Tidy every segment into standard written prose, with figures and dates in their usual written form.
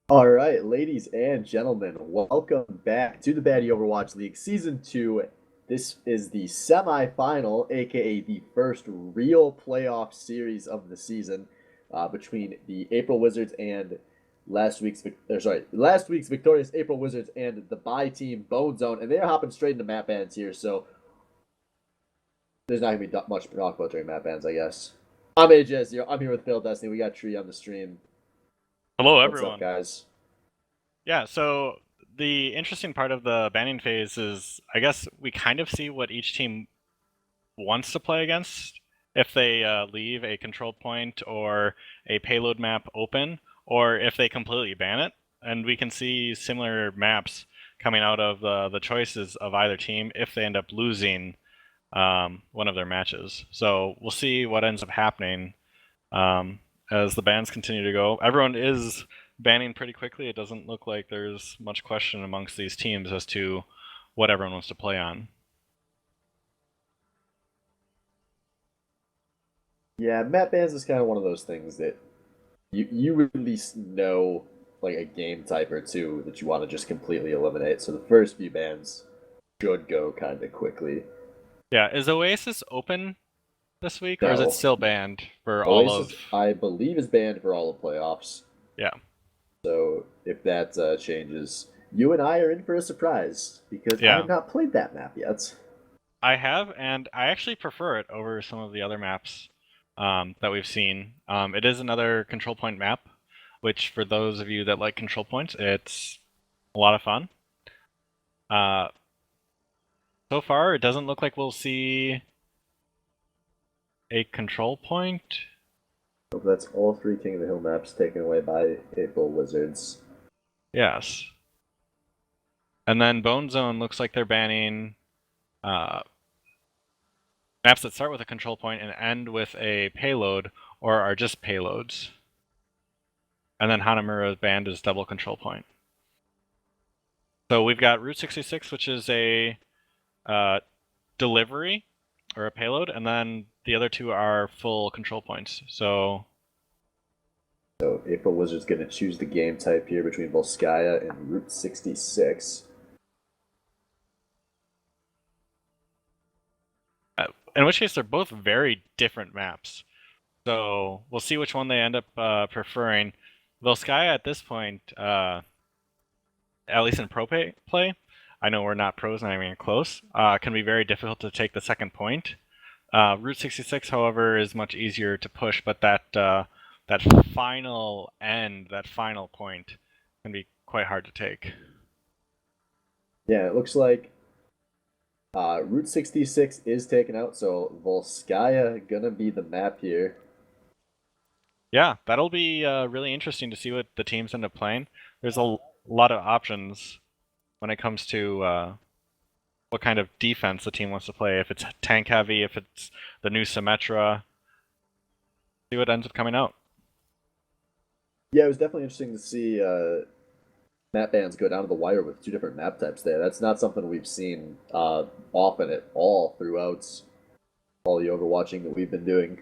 All right, ladies and gentlemen, welcome back to the Baddie Overwatch League Season 2. This is the semifinal, aka the first real playoff series of the season between the April Wizards and last week's victorious April Wizards and the bye team Bone Zone, and they're hopping straight into map bans here, so there's not gonna be much to talk about during map bans, I guess. I'm AJ. I'm here with Phil Destiny. We got Tree on the stream. Hello, What's up, everyone. guys? Yeah, so the interesting part of the banning phase is, I guess, we kind of see what each team wants to play against. If they leave a control point or a payload map open, or if they completely ban it. And we can see similar maps coming out of the choices of either team if they end up losing one of their matches. So we'll see what ends up happening um, as the bans continue to go. Everyone is banning pretty quickly. It doesn't look like there's much question amongst these teams as to what everyone wants to play on. Yeah, map bans is kind of one of those things that you at least know like a game type or two that you want to just completely eliminate. So the first few bans should go kind of quickly. Yeah, is Oasis open this week, or is it No, still banned for all of? Oasis I believe is banned for all the playoffs. Yeah, So if that changes, you and I are in for a surprise because I have yeah. not played that map yet. I have, and I actually prefer it over some of the other maps that we've seen. It is another control point map, which for those of you that like control points, it's a lot of fun. Uh, so far, it doesn't look like we'll see a control point. So that's all three King of the Hill maps taken away by April Wizards. Yes. And then Bone Zone looks like they're banning uh, maps that start with a control point and end with a payload or are just payloads. And then Hanamura is banned as double control point. So we've got Route 66, which is a delivery or a payload, and then the other two are full control points. So April Wizard's going to choose the game type here between Volskaya and Route 66. In which case, they're both very different maps. So we'll see which one they end up preferring. Volskaya at this point, at least in pro play, I know we're not pros, not even close, can be very difficult to take the second point. Route 66, however, is much easier to push, but that final end, that final point, can be quite hard to take. Yeah, it looks like Route 66 is taken out, so Volskaya gonna be the map here. Yeah, that'll be really interesting to see what the teams end up playing. There's a lot of options when it comes to what kind of defense the team wants to play. If it's tank heavy, if it's the new Symmetra, see what ends up coming out. Yeah, it was definitely interesting to see map bans go down to the wire with two different map types there. That's not something we've seen often at all throughout all the overwatching that we've been doing.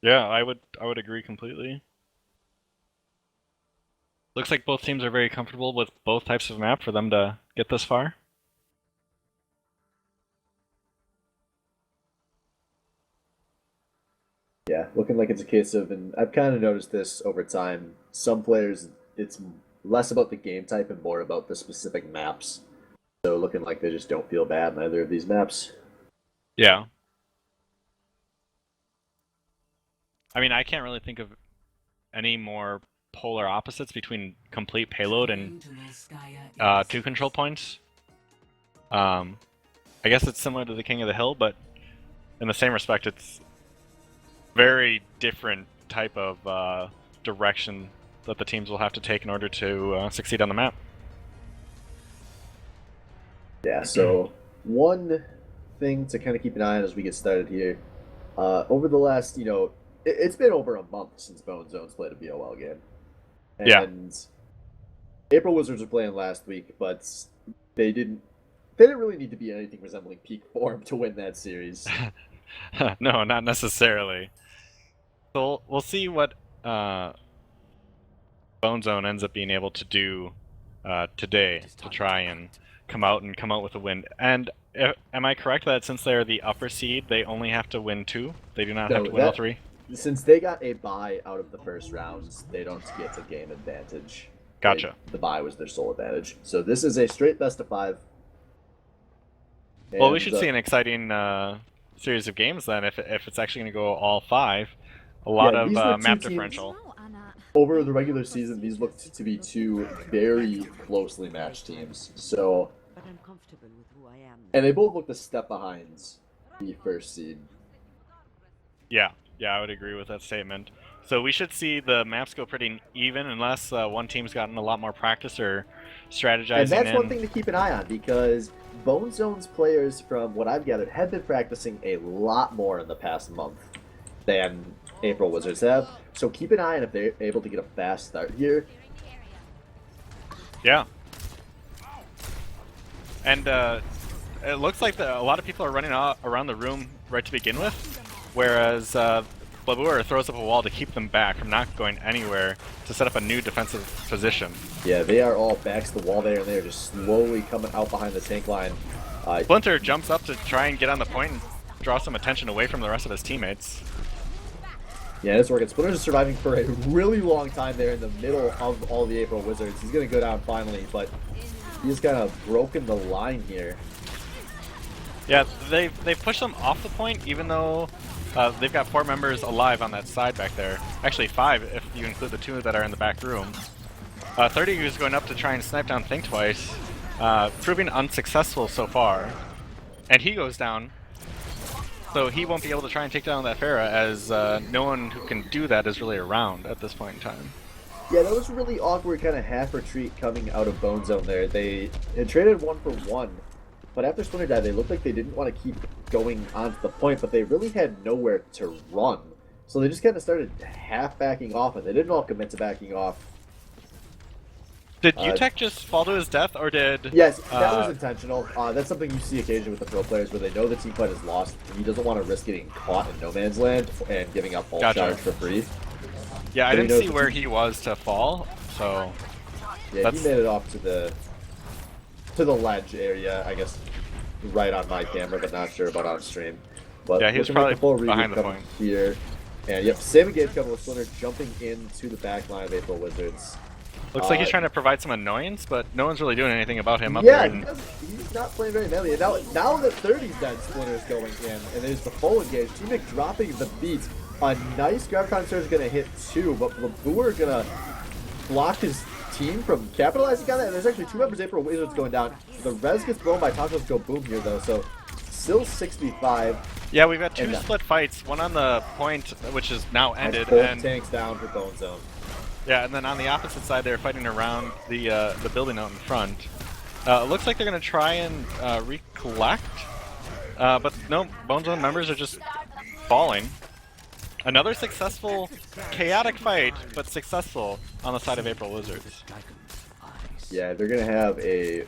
Yeah, I would agree completely. Looks like both teams are very comfortable with both types of map for them to get this far. Yeah, looking like it's a case of, and I've kind of noticed this over time. Some players, it's less about the game type and more about the specific maps. So looking like they just don't feel bad in either of these maps. Yeah. I mean, I can't really think of any more polar opposites between complete payload and two control points. Um, I guess it's similar to the King of the Hill, but in the same respect, it's very different type of direction that the teams will have to take in order to succeed on the map. Yeah, so one thing to kind of keep an eye on as we get started here. Over the last, it's been over a month since Bone Zones played a BOL game. Yeah. And April Wizards were playing last week, but they didn't they didn't really need to be anything resembling peak form to win that series. No, not necessarily. So we'll see what Bone Zone ends up being able to do today to try and come out with a win. And am I correct that since they're the upper seed, they only have to win 2? They do not have No, to win all 3? since they got a bye out of the first rounds, they don't get to game advantage. Gotcha. The bye was their sole advantage. So this is a straight best of 5. Well, we should see an exciting series of games then if it's actually going to go all 5. A lot of map differential. Over the regular season, these looked to be 2 very closely matched teams. So, and they both looked a step behind the first seed. Yeah, I would agree with that statement. So we should see the maps go pretty even unless one team's gotten a lot more practice or strategizing. And that's one thing to keep an eye on because Bone Zone's players, from what I've gathered, have been practicing a lot more in the past month than April Wizards have. So keep an eye on if they're able to get a fast start here. Yeah. And it looks like a lot of people are running around the room right to begin with, whereas Blabour throws up a wall to keep them back from not going anywhere to set up a new defensive position. Yeah, they are all back to the wall there, and they're just slowly coming out behind the tank line. Splinter jumps up to try and get on the point and draw some attention away from the rest of his teammates. Yeah, it's working. Splinter's surviving for a really long time there in the middle of all the April Wizards. He's going to go down finally, but he's kind of broken the line here. Yeah, they've pushed them off the point, even though they've got 4 members alive on that side back there. Actually 5 if you include the 2 that are in the back room. 30 is going up to try and snipe down Think Twice, proving unsuccessful so far. And he goes down. So he won't be able to try and take down that Pharah, as no one who can do that is really around at this point in time. Yeah, that was a really awkward kind of half retreat coming out of Bone Zone there. They had traded 1 for 1, but after Splinter died, they looked like they didn't want to keep going onto the point, but they really had nowhere to run. So they just kind of started half backing off, and they didn't all commit to backing off. Did UTech just fall to his death, or did... Yes, that was intentional. That's something you see occasionally with the pro players where they know the team fight is lost. He doesn't want to risk getting caught in no man's land and giving up all charge for free. Yeah, I didn't see where he was to fall, so... Yeah, he made it off to the ledge area, I guess, right on my camera, but not sure about on stream. But yeah, he was probably behind the point. Here. And yep, same engage coming with Splinter jumping into the back line of April Wizards. Looks like he's trying to provide some annoyance, but no one's really doing anything about him up there. Yeah, he's not playing very melee. And now that 30's dead, Splinter's going in, and there's the full engage. Teamic dropping the beat. A nice Graviton Surge is going to hit 2, but Blabour going to block his team from capitalizing on that. And there's actually 2 members of April Wizards going down. The res gets blown by Tacos Go Boom here, though, so still 6v5. Yeah, we've got 2 split fights, one on the point, which is now ended. And tanks down for Bone Zone. Yeah, and then on the opposite side, they're fighting around the building out in front. It looks like they're going to try and recollect, but no, Bone Zone members are just falling. Another successful, chaotic fight, but successful on the side of April Wizards. Yeah, they're going to have a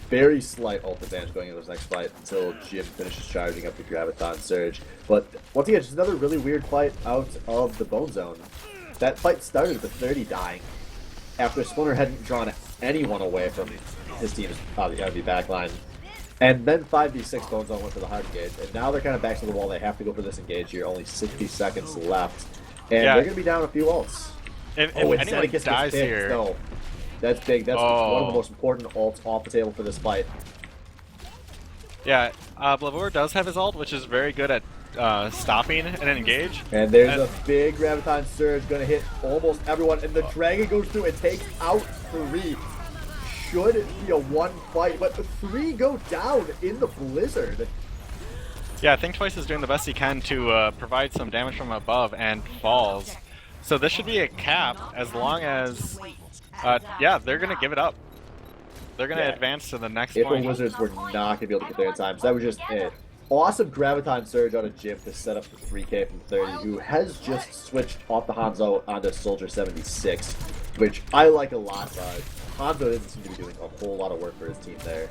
very slight ult advantage going into this next fight until Jim finishes charging up the Graviton Surge. But once again, just another really weird fight out of the Bone Zone. That fight started with 30 dying after Splinter hadn't drawn anyone away from his team's enemy backline. And then 5v6 Bone Zone went for the hard engage. And now they're kind of back to the wall. They have to go for this engage here. Only 60 seconds left. And they're going to be down a few ults. If anyone dies here... No, that's big. That's one of the most important ults off the table for this fight. Yeah, Blabour does have his ult, which is very good at stopping an engage. And there's a big Graviton Surge going to hit almost everyone, and the Dragon goes through and takes out 3. Should be a 1 fight, but 3 go down in the Blizzard. Yeah, I think Twice is doing the best he can to provide some damage from above and falls. So this should be a cap as long as, yeah, they're going to give it up. They're going to advance to the next point. April Wizards were not going to be able to get there in time, so that was just it. Awesome Graviton Surge on a Jim to set up the 3K from 30, who has just switched off the Hanzo onto Soldier 76, which I like a lot. Hanzo doesn't seem to be doing a whole lot of work for his team there.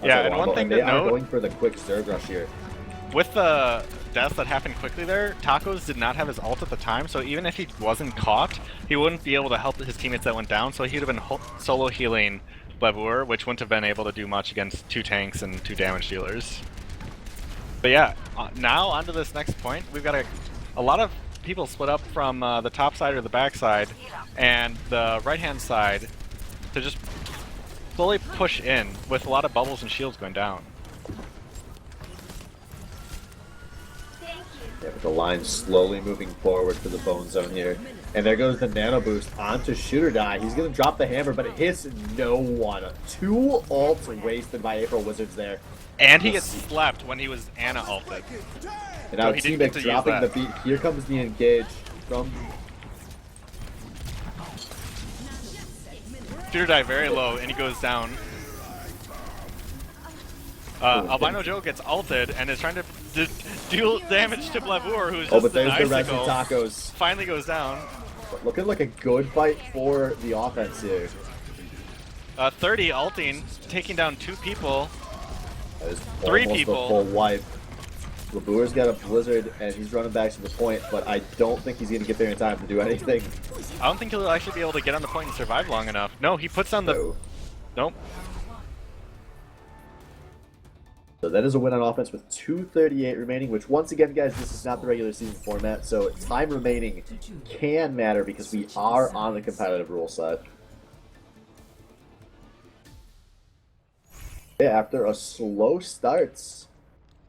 Yeah, and one thing to they are note... going for the quick Zerg rush here. with the death that happened quickly there, Tacos did not have his ult at the time, so even if he wasn't caught, he wouldn't be able to help his teammates that went down, so he'd have been solo healing Blabur, which wouldn't have been able to do much against 2 tanks and 2 damage dealers. But yeah, now onto this next point, we've got a lot of people split up from the top side or the back side, and the right-hand side to just slowly push in with a lot of bubbles and shields going down. Yeah, with the line slowly moving forward for the Bone Zone here. And there goes the Nano Boost onto Shooter Die. He's going to drop the hammer, but it hits no one. 2 ults wasted by April Wizards there. And he gets slapped when he was Ana ulted. And now teammate dropping the beat. Here comes the engage from... Shooter Die very low, and he goes down. Albino Joe gets ulted and is trying to deal damage to Blabur, who's just but there's an the icicle. Tacos. Finally goes down. But looking like a good fight for the offense here. 30 ulting, taking down 2 people. That is 3 almost people. A full wipe. Labur's got a Blizzard and he's running back to the point, but I don't think he's going to get there in time to do anything. I don't think he'll actually be able to get on the point and survive long enough. No, he puts on the... No. Nope. So that is a win on offense with 2:38 remaining, which once again, guys, this is not the regular season format, so time remaining can matter because we are on the competitive rule set. Yeah, after a slow start,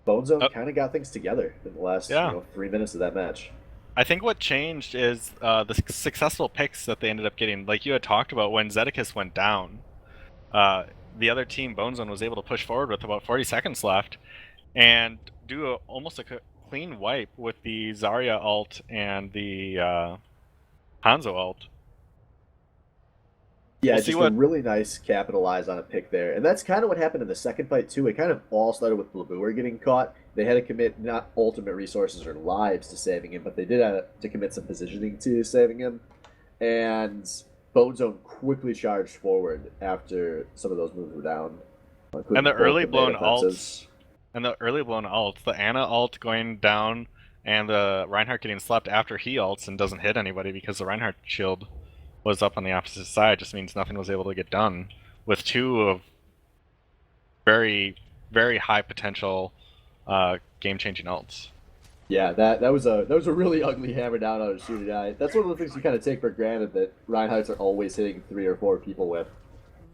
Bone Zone kind of got things together in the last 3 minutes of that match. I think what changed is the successful picks that they ended up getting. Like you had talked about, when Zedekis went down, the other team, Bone Zone, was able to push forward with about 40 seconds left and do almost a clean wipe with the Zarya ult and the Hanzo ult. Yeah, just a really nice capitalize on a pick there. And that's kind of what happened in the second fight, too. It kind of all started with Blabur getting caught. They had to commit not ultimate resources or lives to saving him, but they did have to commit some positioning to saving him. And Bone Zone quickly charged forward after some of those moves were down. And the early blown ults, the Ana ult going down, and the Reinhardt getting slapped after he ults and doesn't hit anybody because the Reinhardt shield was up on the opposite side, just means nothing was able to get done with 2 of very, very high potential game-changing ults. Yeah, that was a really ugly hammer down on a Shooter Die. That's one of the things you kind of take for granted that Reinhardts are always hitting 3 or 4 people with.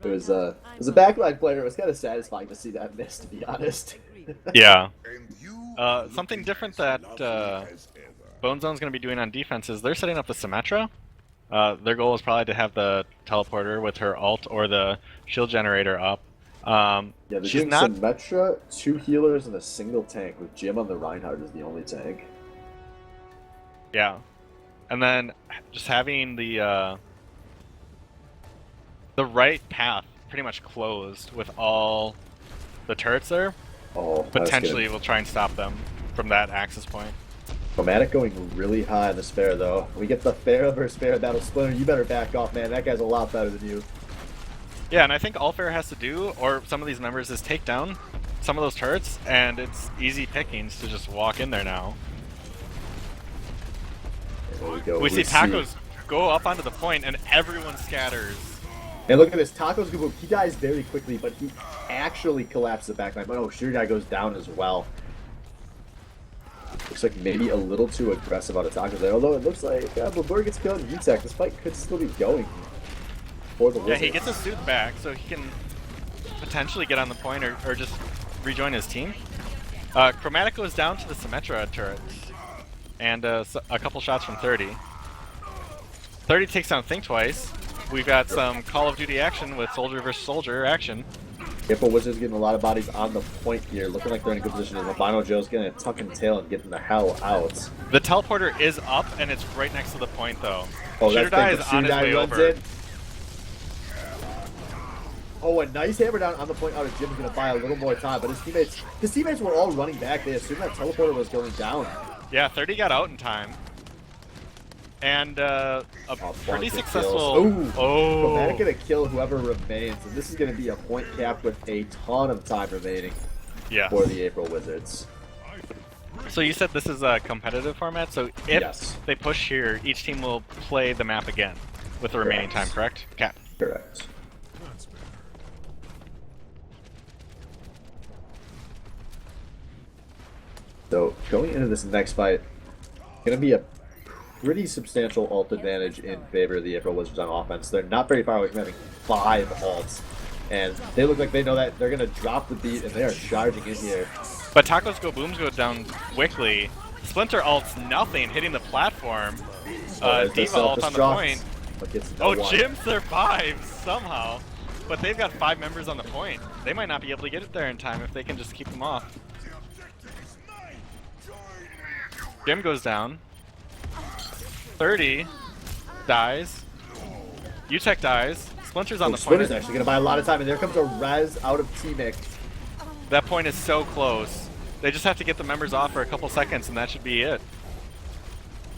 It was as a backline player, it was kind of satisfying to see that miss, to be honest. Yeah. Something different that Bone Zone's going to be doing on defense is they're setting up the Symmetra. Their goal is probably to have the teleporter with her ult or the shield generator up. Yeah, they're doing Symmetra, 2 healers, and a single tank, with Jim on the Reinhardt as the only tank. Yeah. And then just having the right path pretty much closed with all the turrets there. Oh, potentially we'll try and stop them from that access point. Chromatic going really high on the Spare, though. We get the Pharah versus Spare battle. Splinter, you better back off, man. That guy's a lot better than you. Yeah, and I think all Pharah has to do, or some of these members, is take down some of those turrets, and it's easy pickings to just walk in there now. There we go. We see Tacos go up onto the point, and everyone scatters. And look at this. Tacos go. He dies very quickly, but he actually collapses the backline. But oh, Shooter Die goes down as well. Looks like maybe a little too aggressive out of Tacos there. Although it looks like Blabur gets killed in UTech. This fight could still be going for the Wizards. Yeah, he gets his suit back, so he can potentially get on the point or just rejoin his team. Chromatic goes down to the Symmetra turret, and a couple shots from 30. 30 takes down Think Twice. We've got some Call of Duty action with soldier versus soldier action. Careful, Wizards getting a lot of bodies on the point here. Looking like they're in a good position. And Albino Joe's getting a tuck and tail and getting the hell out. The teleporter is up, and it's right next to the point, though. Oh, Shooter Die is on his way over. In. Oh, a nice hammer down on the point out of Jim's going to buy a little more time, but his teammates were all running back. They assumed that teleporter was going down. Yeah, 30 got out in time. And a pretty successful... Oh! Chromatic gonna kill whoever remains, and this is gonna be a point cap with a ton of time remaining for the April Wizards. So you said this is a competitive format, so if Yes. they push here, each team will play the map again with the remaining time, correct? Okay. Correct. So going into this next fight, going to be a pretty substantial ult advantage in favor of the April Wizards on offense. They're not very far away from having 5 ults, and they look like they know that they're going to drop the beat, and they are charging in here. But Tacos Go Booms goes down quickly. Splinter ults nothing, hitting the platform. Diva ult on the point. Oh, Jim survives somehow. But they've got 5 members on the point. They might not be able to get it there in time if they can just keep them off. Jim goes down. 30 dies. Utech dies. Splinter's on the point. Splinter's actually going to buy a lot of time, and there comes a res out of teammate. That point is so close. They just have to get the members off for a couple seconds, and that should be it.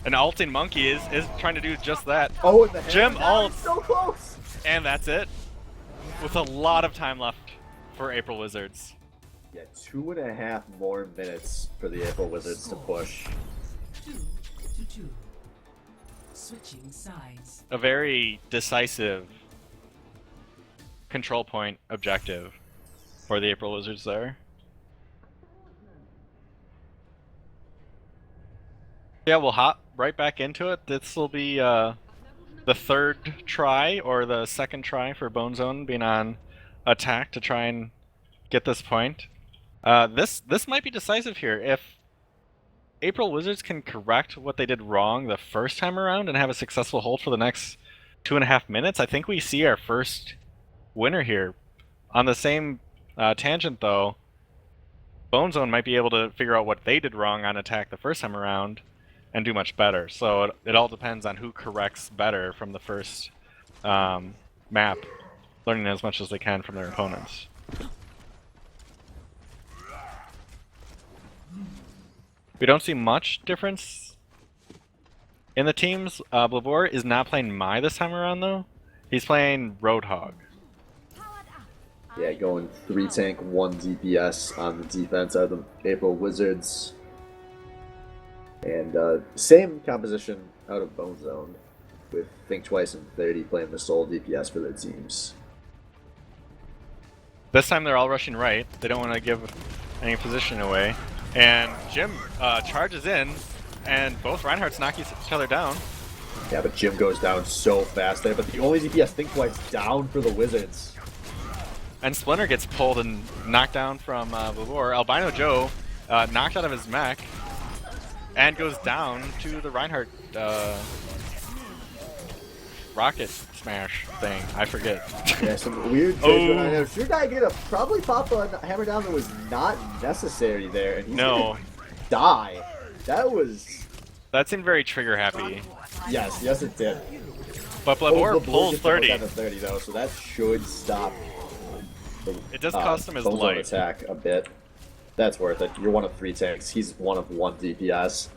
An ulting monkey is trying to do just that. Oh, and the Jim ults. So close. And that's it. With a lot of time left for April Wizards. Yeah, 2.5 more minutes for the April Wizards to push. 2-2. Switching sides. A very decisive control point objective for the April Wizards there. Yeah, we'll hop right back into it. This will be the 3rd try, or the 2nd try for Bone Zone being on attack to try and get this point. This might be decisive here. If April Wizards can correct what they did wrong the first time around and have a successful hold for the next 2.5 minutes, I think we see our first winner here. On the same tangent, though, Bone Zone might be able to figure out what they did wrong on attack the first time around and do much better. So it all depends on who corrects better from the first map, learning as much as they can from their opponents. We don't see much difference in the teams. Blavor is not playing Mai this time around, though. He's playing Roadhog. Yeah, going 3 tank, 1 DPS on the defense are the April Wizards. And same composition out of Bone Zone, with Think Twice and 30 playing the sole DPS for their teams. This time they're all rushing right. They don't want to give any position away. And Jim charges in, and both Reinhardts knock each other down. Yeah, but Jim goes down so fast there. But the only DPS Think Twice down for the Wizards. And Splinter gets pulled and knocked down from Blavor. Albino Joe knocked out of his mech and goes down to the Reinhardt rocket smash thing. I forget. Yeah, some weird trade behind him. Sure guy gonna probably pop a hammer down that was not necessary there, and he's gonna die. That seemed very trigger happy. Yes, it did. But Blavor pulls 30. Down to 30 though, so that should stop. It does cost him his Bone Zone life. Attack a bit. That's worth it. You're one of 3 tanks. He's one of 1 DPS.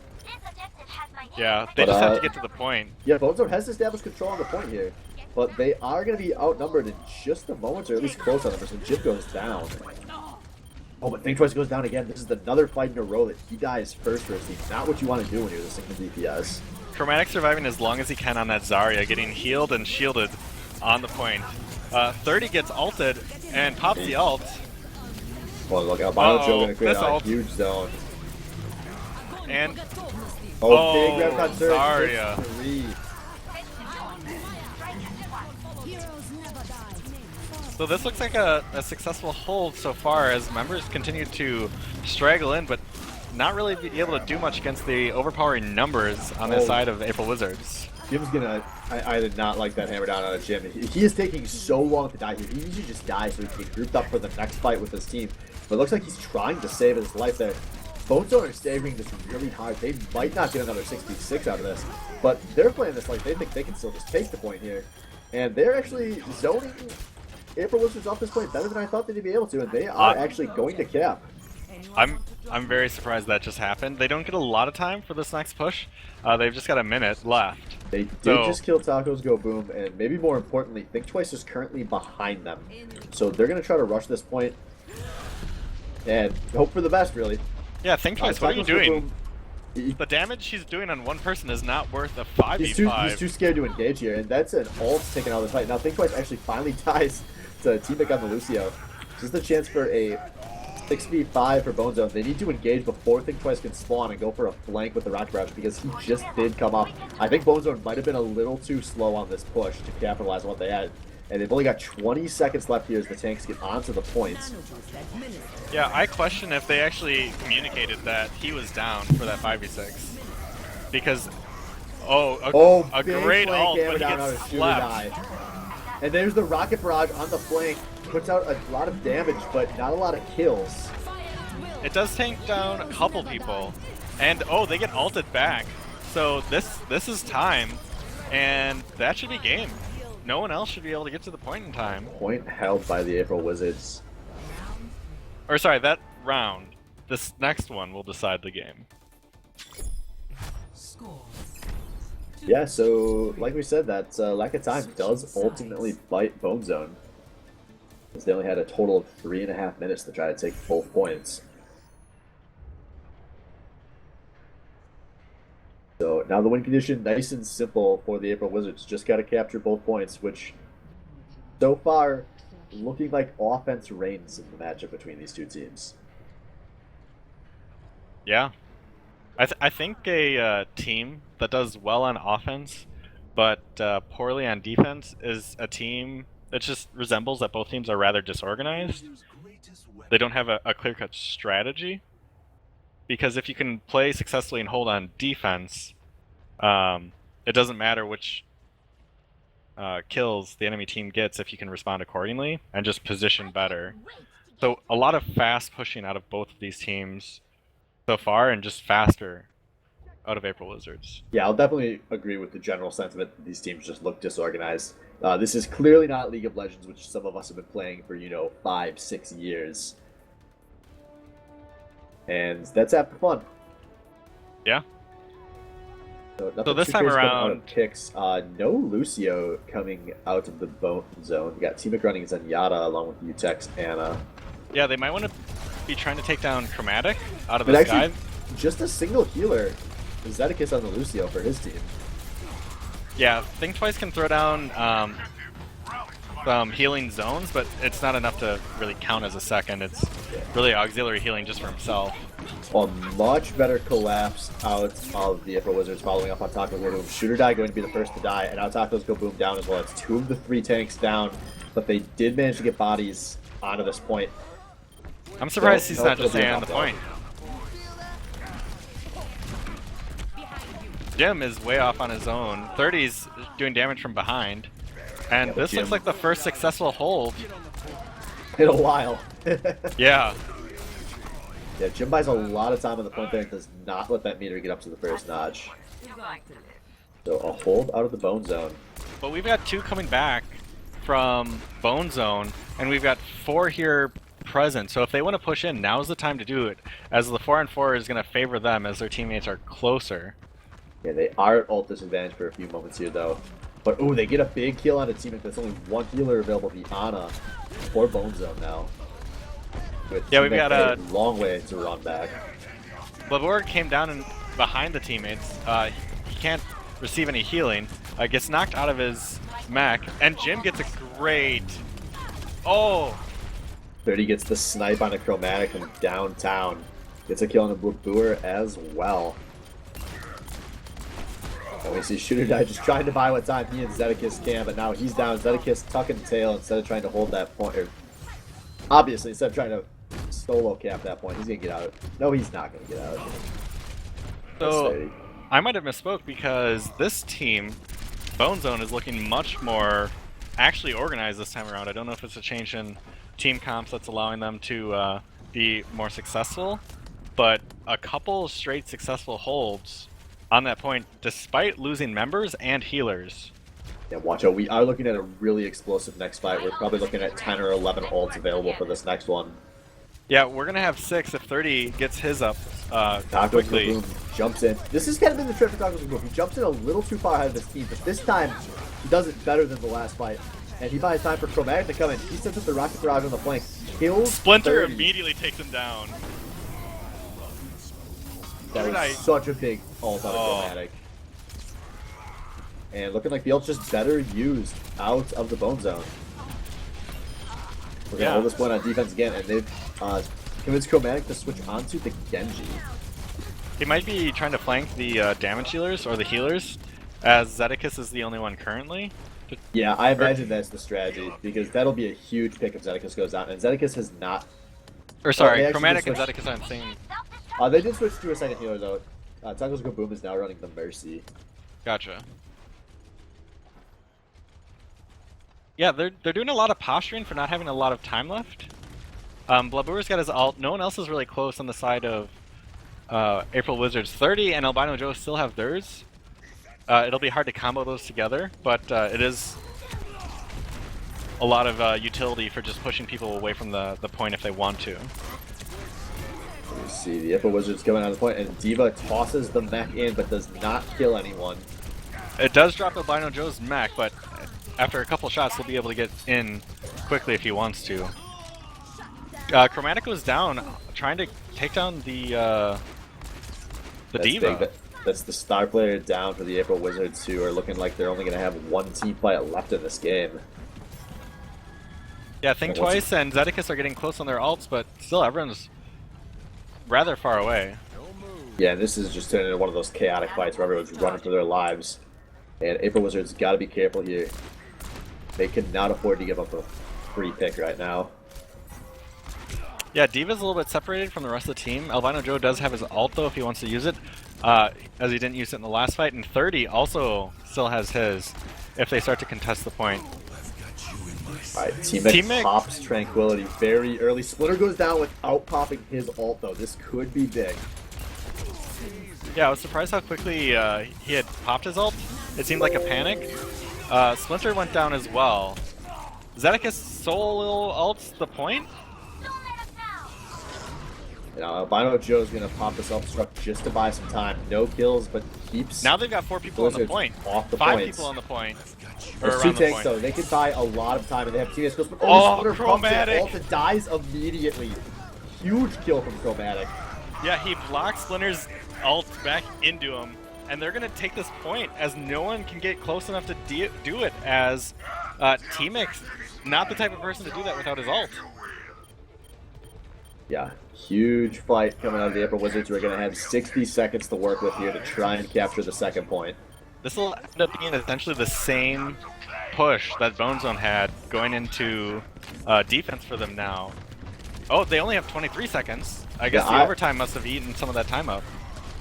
Yeah, they just have to get to the point. Yeah, Bone Zone has established control on the point here, but they are going to be outnumbered in just a moment, or at least close outnumbered, so Jim goes down. Oh, but Think Twice goes down again. This is another fight in a row that he dies first for his team. Not what you want to do when you're the single DPS. Chromatic surviving as long as he can on that Zarya, getting healed and shielded on the point. 30 gets ulted and pops the ult. Well, look, Albino Joe going to create a huge zone. And big grab cut surge. Zarya. 3. So this looks like a successful hold so far as members continue to straggle in, but not really be able to do much against the overpowering numbers on the side of April Wizards. Jim's gonna. I did not like that hammer down on Jim. He is taking so long to die here. He usually just dies so he can get grouped up for the next fight with his team. But it looks like he's trying to save his life there. Bone Zone are staggering this really hard. They might not get another 66 out of this, but they're playing this like they think they can still just take the point here. And they're actually zoning April Wizards off this point better than I thought they'd be able to, and they are actually going to cap. I'm very surprised that just happened. They don't get a lot of time for this next push. They've just got a minute left. They did just kill Tacos Go Boom, and maybe more importantly, Think Twice is currently behind them. So they're going to try to rush this point and hope for the best, really. Yeah, think twice. What are you doing? He- The damage he's doing on one person is not worth a He's 5v5. too scared to engage here, and that's an ult taken out of the fight. Now, Think Twice actually finally dies to teammate on the Lucio. Just a chance for a 6v5 for Bone Zone. They need to engage before Think Twice can spawn and go for a flank with the Rocket Barrage because he just did come up. I think Bone Zone might have been a little too slow on this push to capitalize on what they had. And they've only got 20 seconds left here as the tanks get onto the points. Yeah, I question if they actually communicated that he was down for that 5v6. Because, a big great flank ult, hammer but he down on a gets Shooter slept. Die. And there's the Rocket Barrage on the flank. Puts out a lot of damage, but not a lot of kills. It does tank down a couple people. And, they get ulted back. So this is time. And that should be game. No one else should be able to get to the point in time. Point held by the April Wizards. Or sorry, that round. This next one will decide the game. Score. Yeah, so like we said, that lack of time does ultimately bite Bone Zone. Because they only had a total of 3.5 minutes to try to take both points. So now the win condition, nice and simple for the April Wizards. Just got to capture both points, which so far looking like offense reigns in the matchup between these two teams. Yeah. I think a team that does well on offense but poorly on defense is a team that just resembles that both teams are rather disorganized. They don't have a clear-cut strategy. Because if you can play successfully and hold on defense, it doesn't matter which kills the enemy team gets if you can respond accordingly and just position better. So a lot of fast pushing out of both of these teams so far, and just faster out of April Wizards. Yeah, I'll definitely agree with the general sentiment that these teams just look disorganized. This is clearly not League of Legends, which some of us have been playing for, 5-6 years. And that's half the fun. Yeah. So this time around, picks. No Lucio coming out of the Bone Zone. We got Teamic running Zenyatta along with Utex Anna. Yeah, they might want to be trying to take down Chromatic out of the sky. Just a single healer, Zeticus on the Lucio for his team. Yeah, Think Twice can throw down some healing zones, but it's not enough to really count as a second. It's really auxiliary healing just for himself. A much better collapse out of the April Wizards following up on Taco Go Boom. Shooter Die going to be the first to die, and now Taco's Go Boom down as well. It's 2 of the 3 tanks down, but they did manage to get bodies onto this point. I'm surprised he's not just staying on the point. Jim is way off on his own. 30's doing damage from behind. And this looks like the first successful hold in a while. Yeah. Yeah, Jim buys a lot of time on the point there and does not let that meter get up to the first notch. So a hold out of the Bone Zone. But we've got 2 coming back from Bone Zone, and we've got 4 here present. So if they want to push in, now's the time to do it, as the 4-on-4 is going to favor them as their teammates are closer. Yeah, they are at ult disadvantage for a few moments here, though. But, they get a big kill on a teammate. That's only 1 healer available, the Ana, for Bone Zone now. Yeah, we've got a long way to run back. Lavore came down and behind the teammates. He can't receive any healing. Gets knocked out of his mech, and Jim gets a great... 30 gets the snipe on a Chromatic from downtown. Gets a kill on the Booer as well. And we see Shooter Die just trying to buy what time he and Zeticus can, but now he's down. Zeticus tucking the tail instead of trying to hold that point. Obviously, instead of trying to solo cap that point, he's going to get out. No, he's not going to get out. So, I might have misspoke because this team, Bone Zone, is looking much more actually organized this time around. I don't know if it's a change in team comps that's allowing them to be more successful, but a couple straight successful holds on that point, despite losing members and healers. Yeah, watch out. We are looking at a really explosive next fight. We're probably looking at 10 or 11 ults available for this next one. Yeah, we're going to have 6 if 30 gets his up quickly. Boom jumps in. This has kind of been the trip for Taco Boom. He jumps in a little too far ahead of his team, but this time he does it better than the last fight. And he buys time for Chromatic to come in. He sets up the Rocket Barrage on the flank. Kills Splinter 30. immediately takes him down. That was such a big ult out of Chromatic. And looking like the ult's just better used out of the bone zone. We're going to hold this point on defense again, and they've convinced Chromatic to switch onto the Genji. He might be trying to flank the damage healers or the healers, as Zedekis is the only one currently. Yeah, I imagine that's the strategy, because that'll be a huge pick if Zedekis goes down, and Zedekis has not... Or sorry, Chromatic and Zedekis aren't same. They did switch to a second healer, though. Tacos Go Boom is now running the Mercy. Gotcha. Yeah, they're doing a lot of posturing for not having a lot of time left. Blabur's got his ult. No one else is really close on the side of April Wizards. 30 and Albino Joe still have theirs. It'll be hard to combo those together, but it is a lot of utility for just pushing people away from the point if they want to. You see the April Wizards coming on the point, and D.Va tosses the mech in, but does not kill anyone. It does drop Albino Joe's mech, but after a couple shots, he'll be able to get in quickly if he wants to. Chromatic goes down, trying to take down the D.Va. That's the star player down for the April Wizards, who are looking like they're only going to have one team fight left in this game. Yeah, Think Twice and Zedekis are getting close on their ults, but still everyone's rather far away. Yeah, this is just turning into one of those chaotic fights where everyone's running for their lives. And April Wizards got to be careful here. They cannot afford to give up a free pick right now. Yeah, D.Va's a little bit separated from the rest of the team. Albino Joe does have his ult, though, if he wants to use it, as he didn't use it in the last fight. And 30 also still has his, if they start to contest the point. Alright, Teammate pops Tranquility very early. Splinter goes down without popping his ult, though. This could be big. Yeah, I was surprised how quickly he had popped his ult. It seemed like a panic. Splinter went down as well. Zedekis solo ults the point? You know, Albino Joe's gonna pop this self-destruct just to buy some time. No kills, but keeps... Now they've got 4 people on the point. Off the 5 points. people on the point. There's 2 tanks, though. They can buy a lot of time, and they have teammates goes... Oh, Splinter Chromatic! pumps it, ult, dies immediately. Huge kill from Chromatic. Yeah, he blocks Splinter's ult back into him, and they're gonna take this point as no one can get close enough to do it, as T-Mix, not the type of person to do that without his ult. Yeah, huge fight coming out of the April Wizards. We're going to have 60 seconds to work with here to try and capture the second point. This will end up being essentially the same push that Bone Zone had going into defense for them now. Oh, they only have 23 seconds. I guess the overtime must have eaten some of that time up.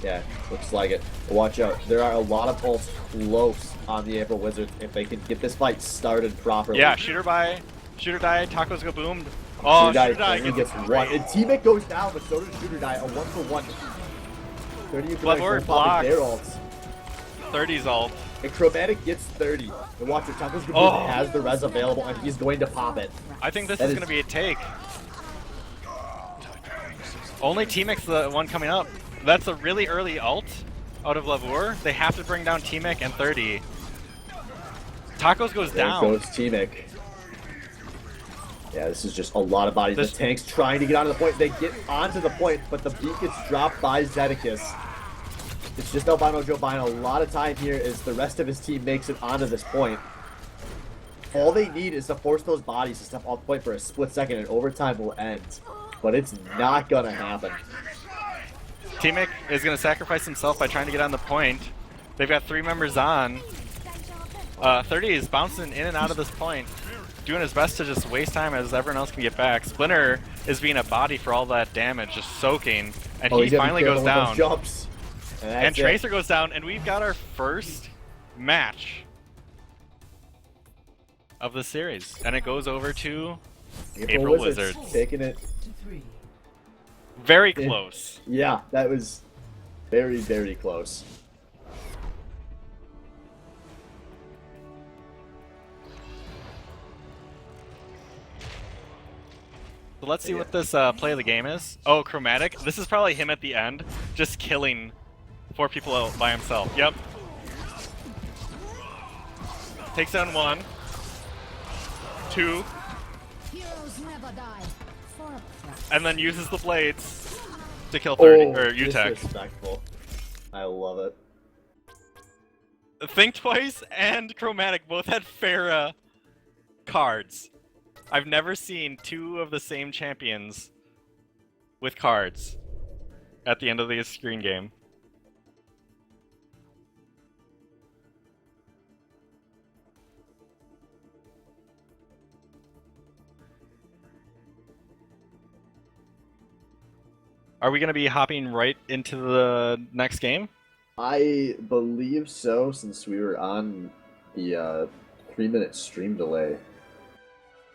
Yeah, looks like it. Watch out. There are a lot of ults close on the April Wizards if they can get this fight started properly. Yeah, shooter die, Tacos Go Boom. Oh, Shooter Die gets one. And T-Mix goes down, but so does Shooter Die. A 1-for-1. 30 Bloodborne blocks their ults. 30's ult. And Chromatic gets 30. And watch it. Tacos Go Boom has the res available, and he's going to pop it. I think this is going to be a take. Only T-Mix the one coming up. That's a really early ult out of Lavur. They have to bring down T-Mix and 30. Tacos goes down. There goes T-Mix. Yeah, this is just a lot of bodies. The tanks trying to get onto the point. They get onto the point, but the beat gets dropped by Zedekis. It's just Albino Joe buying a lot of time here as the rest of his team makes it onto this point. All they need is to force those bodies to step off the point for a split second, and overtime will end. But it's not going to happen. T-Mix is going to sacrifice himself by trying to get on the point. They've got 3 members on. 30 is bouncing in and out of this point, doing his best to just waste time as everyone else can get back. Splinter is being a body for all that damage, just soaking, and he finally goes down. Jumps. And Tracer goes down, and we've got our first match of the series, and it goes over to April Wizards. Taking it. Very close. Yeah, that was very, very close. So let's see what this play of the game is. Oh, Chromatic. This is probably him at the end, just killing 4 people out by himself. Yep. Takes down 1. 2. And then uses the blades to kill 30 Oh, or UTech. disrespectful. I love it. Think Twice and Chromatic both had Pharah cards. I've never seen two of the same champions with cards at the end of the screen game. Are we going to be hopping right into the next game? I believe so, since we were on the 3-minute stream delay.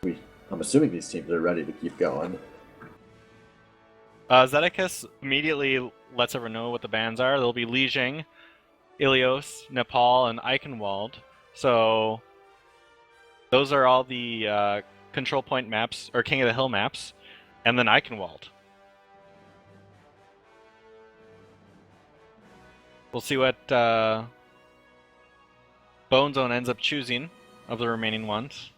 I'm assuming these teams are ready to keep going. Zedekis immediately lets everyone know what the bans are. There'll be Lijiang, Ilios, Nepal, and Eichenwald. So those are all the control point maps, or King of the Hill maps, and then Eichenwald. We'll see what Bone Zone ends up choosing of the remaining ones.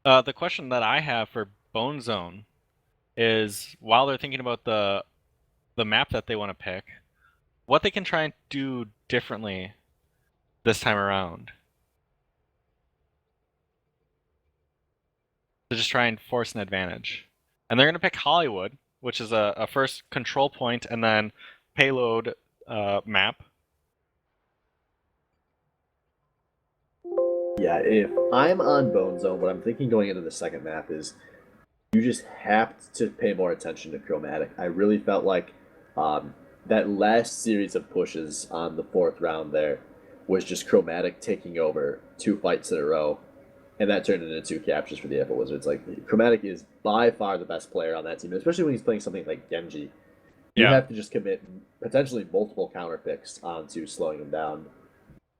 The question that I have for Bone Zone is, while they're thinking about the map that they want to pick, what they can try and do differently this time around to just try and force an advantage. And they're going to pick Hollywood, which is a first control point and then payload map. Yeah, if I'm on Bone Zone, what I'm thinking going into the second map is you just have to pay more attention to Chromatic. I really felt like that last series of pushes on the 4th round there was just Chromatic taking over 2 fights in a row, and that turned into 2 captures for the April Wizards. Like, Chromatic is by far the best player on that team, especially when he's playing something like Genji. You have to just commit potentially multiple counter picks onto slowing him down.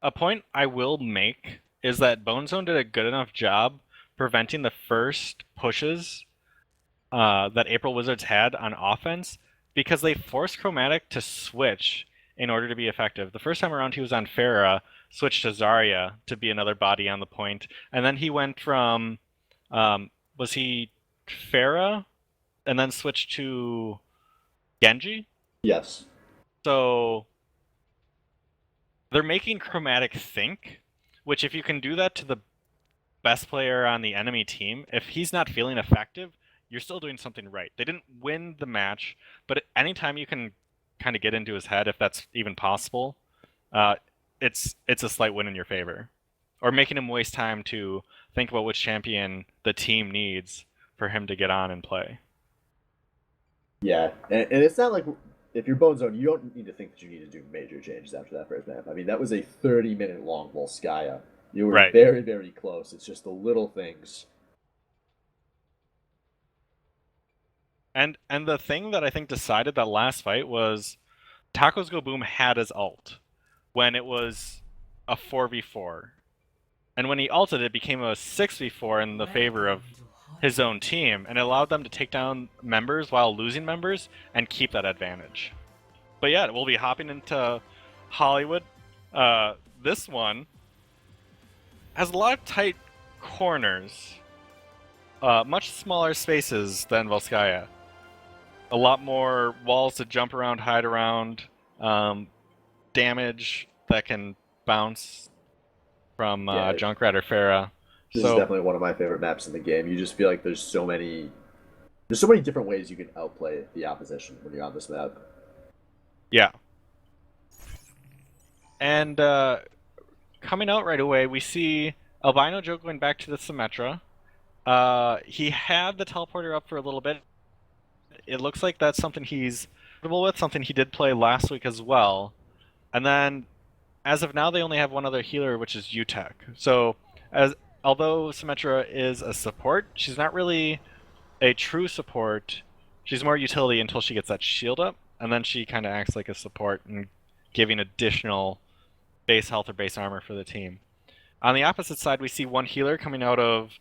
A point I will make is that Bone Zone did a good enough job preventing the first pushes that April Wizards had on offense, because they forced Chromatic to switch in order to be effective. The first time around he was on Pharah, switched to Zarya to be another body on the point, and then he went from, was he Pharah, and then switched to Genji? Yes. So they're making Chromatic think, which if you can do that to the best player on the enemy team, if he's not feeling effective, you're still doing something right. They didn't win the match, but anytime you can kind of get into his head, if that's even possible, it's a slight win in your favor. Or making him waste time to think about which champion the team needs for him to get on and play. Yeah, and it's not like if you're Bone Zone, you don't need to think that you need to do major changes after that first map. I mean, that was a 30-minute long Volskaya. You were very, very close. It's just the little things. And the thing that I think decided that last fight was Tacos Go Boom had his ult when it was a 4v4. And when he ulted, it became a 6v4 in the favor of his own team, and it allowed them to take down members while losing members and keep that advantage. But yeah, we'll be hopping into Hollywood. This one has a lot of tight corners, much smaller spaces than Volskaya. A lot more walls to jump around, hide around, damage that can bounce from Junkrat or Pharah. This is definitely one of my favorite maps in the game. You just feel like there's so many different ways you can outplay the opposition when you're on this map. Yeah. And coming out right away, we see Albino Joe going back to the Symmetra. He had the teleporter up for a little bit. It looks like that's something he's comfortable with, something he did play last week as well. And then, as of now, they only have one other healer, which is UTech. So, although Symmetra is a support, she's not really a true support. She's more utility until she gets that shield up, and then she kind of acts like a support and giving additional base health or base armor for the team. On the opposite side, we see one healer coming out of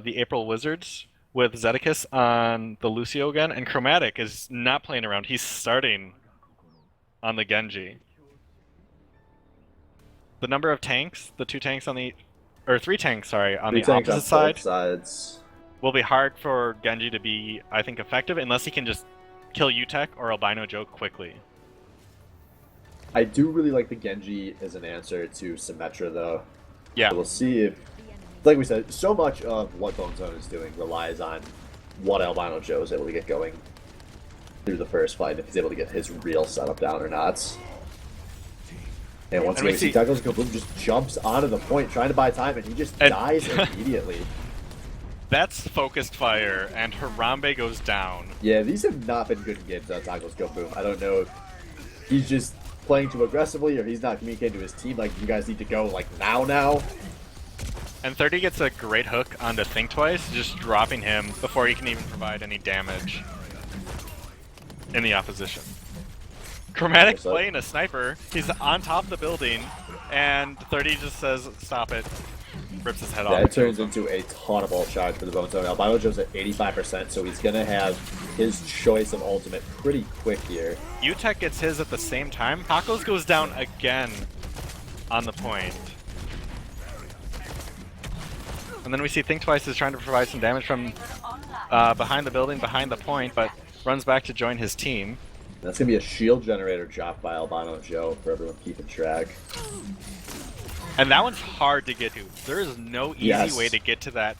the April Wizards with Zedekis on the Lucio again, and Chromatic is not playing around. He's starting on the Genji. the number of tanks, the 2 tanks on the, or 3 tanks, sorry, on Three the tanks opposite on side, both sides. will be hard for Genji to be, I think, effective unless he can just kill Utek or Albino Joe quickly. I do really like the Genji as an answer to Symmetra, though. Yeah. So we'll see if, like we said, so much of what Bone Zone is doing relies on what Albino Joe is able to get going through the first fight, if he's able to get his real setup down or not. And once again, we see Douglas Kaboom just jumps onto the point trying to buy time, and he just dies immediately. That's focused fire, and Harambe goes down. Yeah, these have not been good games on Douglas Kaboom. I don't know if he's just playing too aggressively or he's not communicating to his team like, you guys need to go like now. And 30 gets a great hook onto Think Twice, just dropping him before he can even provide any damage in the opposition. Chromatic playing a sniper, he's on top of the building, and 30 just says, stop it, rips his head off. That turns into a ton of ult charge for the Bone Zone. Albino Joe's at 85%, so he's going to have his choice of ultimate pretty quick here. Utek gets his at the same time. Tacos goes down again on the point. And then we see Think Twice is trying to provide some damage from behind the building, behind the point, but runs back to join his team. That's going to be a shield generator dropped by Albino Joe for everyone keeping track. And that one's hard to get to. There is no easy way to get to that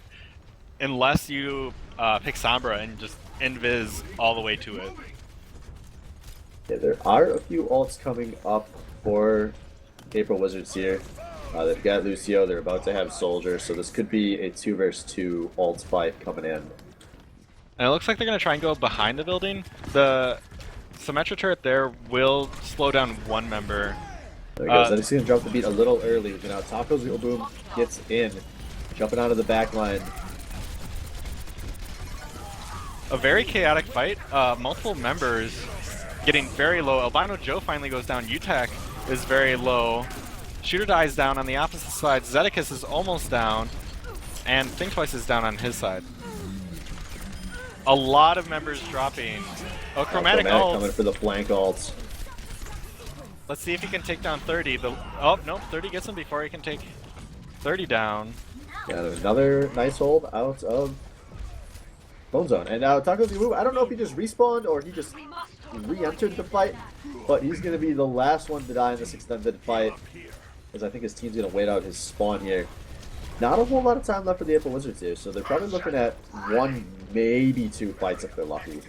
unless you pick Sombra and just invis all the way to it. Yeah, there are a few ults coming up for April Wizards here. They've got Lucio, they're about to have Soldier, so this could be a 2 vs 2 ult fight coming in. And it looks like they're going to try and go behind the building. The Symmetra turret there will slow down one member. There he goes. He's going to drop the beat a little early. But now Tacos Boom gets in, jumping out of the back line. A very chaotic fight. Multiple members getting very low. Albino Joe finally goes down. Utek is very low. Shooter dies down on the opposite side. Zedicus is almost down. And Think Twice is down on his side. A lot of members dropping. Oh, Chromatic ult. Coming for the flank ults. Let's see if he can take down 30. Oh, no, 30 gets him before he can take 30 down. Yeah, another nice hold out of Bone Zone. And now Tacos Boom, I don't know if he just respawned or he just re-entered the fight, but he's going to be the last one to die in this extended fight, as I think his team's going to wait out his spawn here. Not a whole lot of time left for the April Wizards here, so they're probably looking at 1, maybe 2 fights if they're lucky.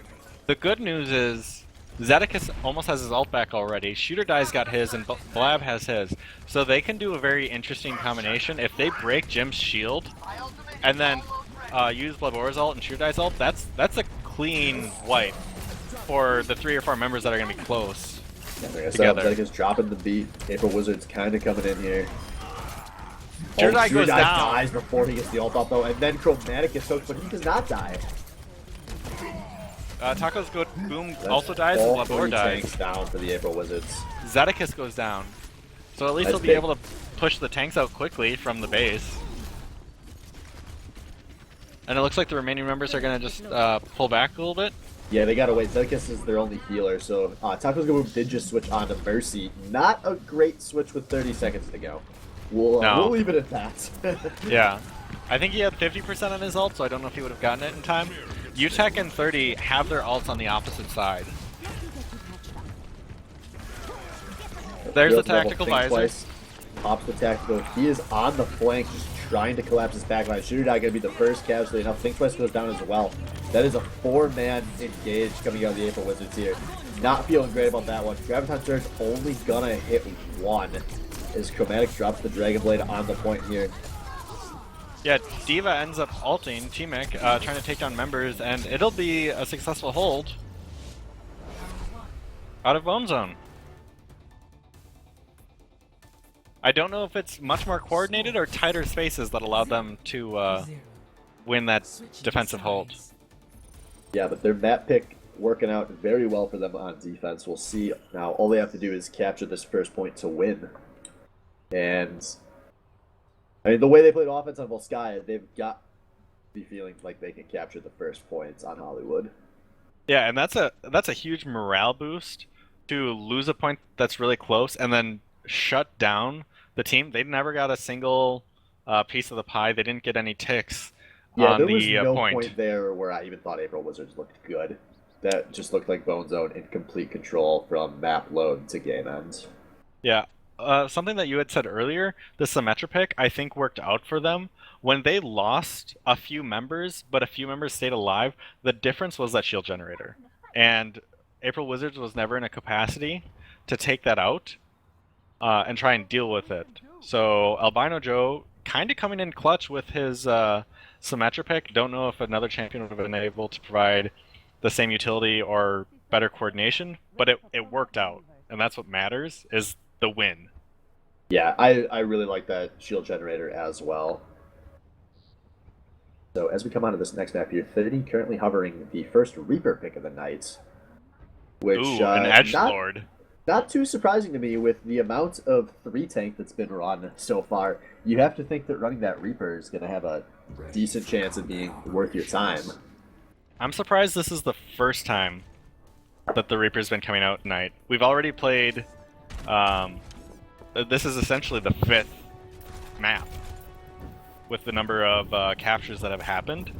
The good news is Zedicus almost has his ult back already. Shooter Die's got his, and Blab has his. So they can do a very interesting combination. If they break Jim's shield, and then use Blabor's ult and Shooter Die's ult, that's a clean wipe for the 3 or 4 members that are going to be close together. Zedicus dropping the beat. April Wizards kind of coming in here. Shooter Die goes down. Dies before he gets the ult off though, and then Chromatic gets hooked, but he does not die. Tacos Good Boom also dies, and Labor dies. Down for the April Wizards. Zedicus goes down. So at least he'll be able to push the tanks out quickly from the base. And it looks like the remaining members are going to just pull back a little bit. Yeah, they gotta wait. Zedicus is their only healer, so Tacos Boom did just switch on to Mercy. Not a great switch with 30 seconds to go. We'll leave it at that. Yeah. I think he had 50% on his ult, so I don't know if he would have gotten it in time. Utek and 30 have their ults on the opposite side. There's the tactical visor. Pops the tactical. He is on the flank, just trying to collapse his backline. Shooter Die gonna be the first casualty. Now Think Twice goes down as well. That is a 4-man engage coming out of the April Wizards here. Not feeling great about that one. Graviton Surge only gonna hit 1 as Chromatic drops the Dragon Blade on the point here. Yeah, Diva ends up ulting T-Mic, trying to take down members, and it'll be a successful hold out of Bone Zone. I don't know if it's much more coordinated or tighter spaces that allowed them to win that defensive hold. Yeah, but their map pick working out very well for them on defense. We'll see now. All they have to do is capture this first point to win. And I mean, the way they played offense on Volskaya, they've got to be feeling like they can capture the first points on Hollywood. Yeah, and that's a huge morale boost to lose a point that's really close and then shut down the team, they never got a single piece of the pie. They didn't get any ticks Yeah, on there was the no point. point there where I even thought April Wizards looked good. That just looked like Bone Zone in complete control from map load to game end. Yeah. Something that you had said earlier, the Symmetra pick, I think worked out for them. When they lost a few members, but a few members stayed alive, the difference was that shield generator. And April Wizards was never in a capacity to take that out and try and deal with it. So Albino Joe kind of coming in clutch with his Symmetra pick. Don't know if another champion would have been able to provide the same utility or better coordination, but it worked out. And that's what matters, is the win. Yeah, I really like that shield generator as well. So as we come on to this next map here, 30 currently hovering the first Reaper pick of the night, which Ooh, an edgelord. not too surprising to me with the amount of 3-tank that's been run so far. You have to think that running that Reaper is going to have a decent chance of being worth your time. I'm surprised this is the first time that the Reaper's been coming out tonight. We've already played. This is essentially the 5th map with the number of captures that have happened.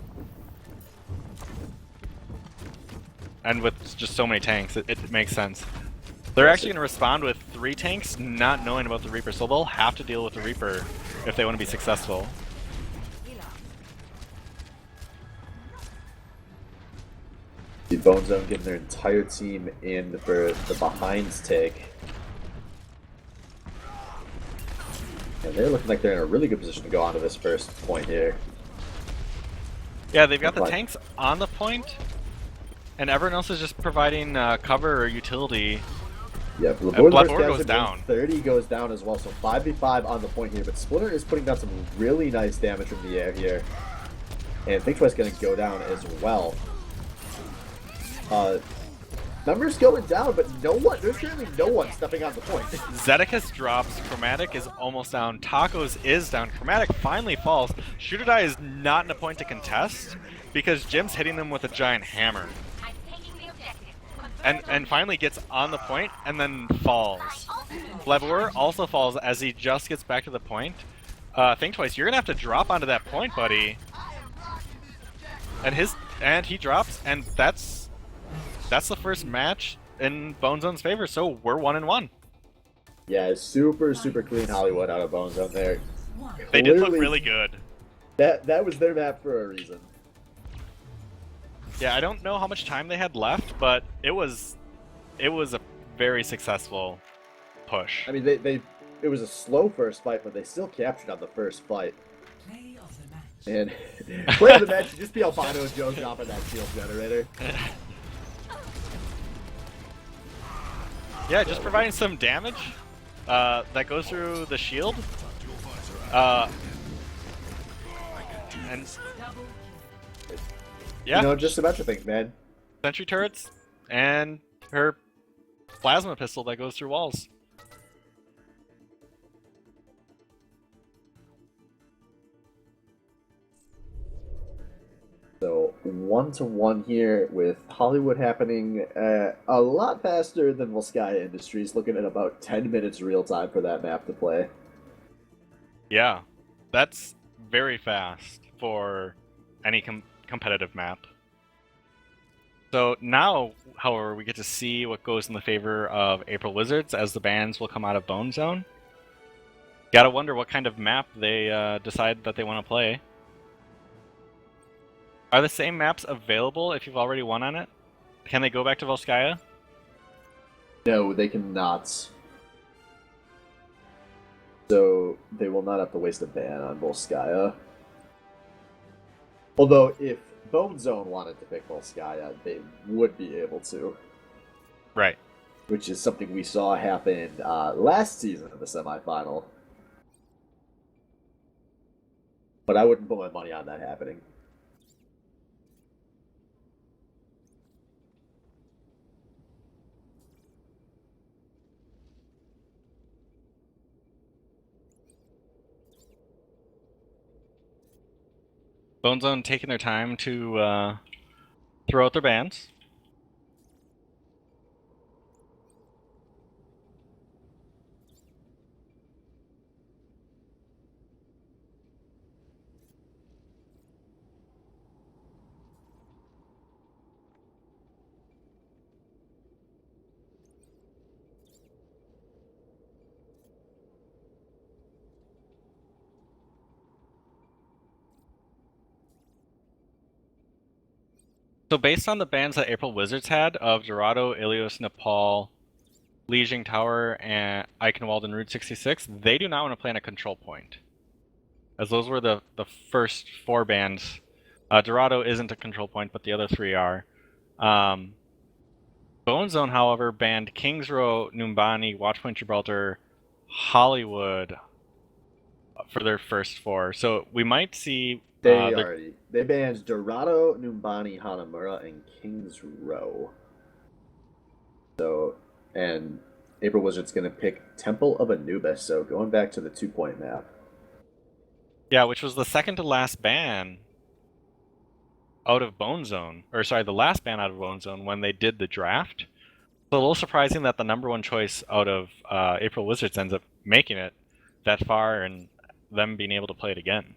And with just so many tanks, it makes sense. They're actually going to respond with 3 tanks, not knowing about the Reaper, so they'll have to deal with the Reaper if they want to be successful. The Bone Zone getting their entire team in for the behinds take. And they're looking like they're in a really good position to go on to this first point here. Yeah, they've got the tanks on the point, and everyone else is just providing cover or utility. Yeah, Bloodborne goes down. 30 goes down as well, so 5v5 on the point here. But Splinter is putting down some really nice damage from the air here. And Think Twice going to go down as well. Numbers going down, but there's currently no one stepping on the point. Zedekis drops, Chromatic is almost down, Tacos is down, Chromatic finally falls. Shooter Die is not in a point to contest because Jim's hitting them with a giant hammer. And finally gets on the point and then falls. Flavor also falls as he just gets back to the point. Think Twice, you're gonna have to drop onto that point, buddy. And he drops, and that's the first match in Bone Zone's favor, so we're 1-1. Yeah, super clean Hollywood out of Bone Zone there. They did look really good. That was their map for a reason. Yeah, I don't know how much time they had left, but it was a very successful push. I mean, it was a slow first fight, but they still captured on the first fight. Play of the match. And play of the match, just be Albino Joe dropping that shield generator. Yeah, just providing some damage that goes through the shield. And yeah, You know, just a bunch of things, man. sentry turrets and her plasma pistol that goes through walls. So 1-1 here with Hollywood happening a lot faster than Volskaya Industries, looking at about 10 minutes real time for that map to play. Yeah, that's very fast for any competitive map. So now, however, we get to see what goes in the favor of April Wizards as the bans will come out of Bone Zone. Gotta wonder what kind of map they decide that they want to play. Are the same maps available if you've already won on it? Can they go back to Volskaya? No, they cannot. So they will not have to waste a ban on Volskaya. Although, if Bone Zone wanted to pick Volskaya, they would be able to. Right. Which is something we saw happen last season in the semifinal. But I wouldn't put my money on that happening. Bone Zone taking their time to throw out their bans. So based on the bans that April Wizards had of Dorado, Ilios, Nepal, Lijiang Tower, and Eichenwald and Route 66, they do not want to play in a control point. As those were the first 4 bans. Dorado isn't a control point, but the other 3 are. Bone Zone, however, banned Kings Row, Numbani, Watchpoint Gibraltar, Hollywood for their first 4. So we might see... They banned Dorado, Numbani, Hanamura, and Kings Row. So, and April Wizard's going to pick Temple of Anubis, so going back to the 2-point map. Yeah, which was the second to last ban out of Bone Zone. Or sorry, the last ban out of Bone Zone when they did the draft. It's a little surprising that the number 1 choice out of April Wizards ends up making it that far and them being able to play it again.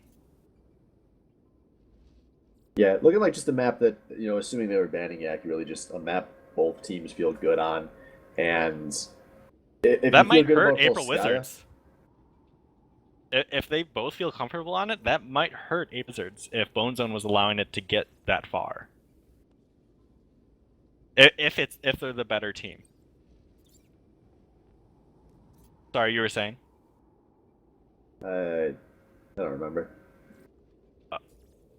Yeah, looking like just a map that, you know, assuming they were banning accurately, just a map both teams feel good on. And if that you might feel good hurt about April Volskaya, Wizards. If they both feel comfortable on it, that might hurt April Wizards if Bone Zone was allowing it to get that far. If they're the better team. Sorry, you were saying? I don't remember.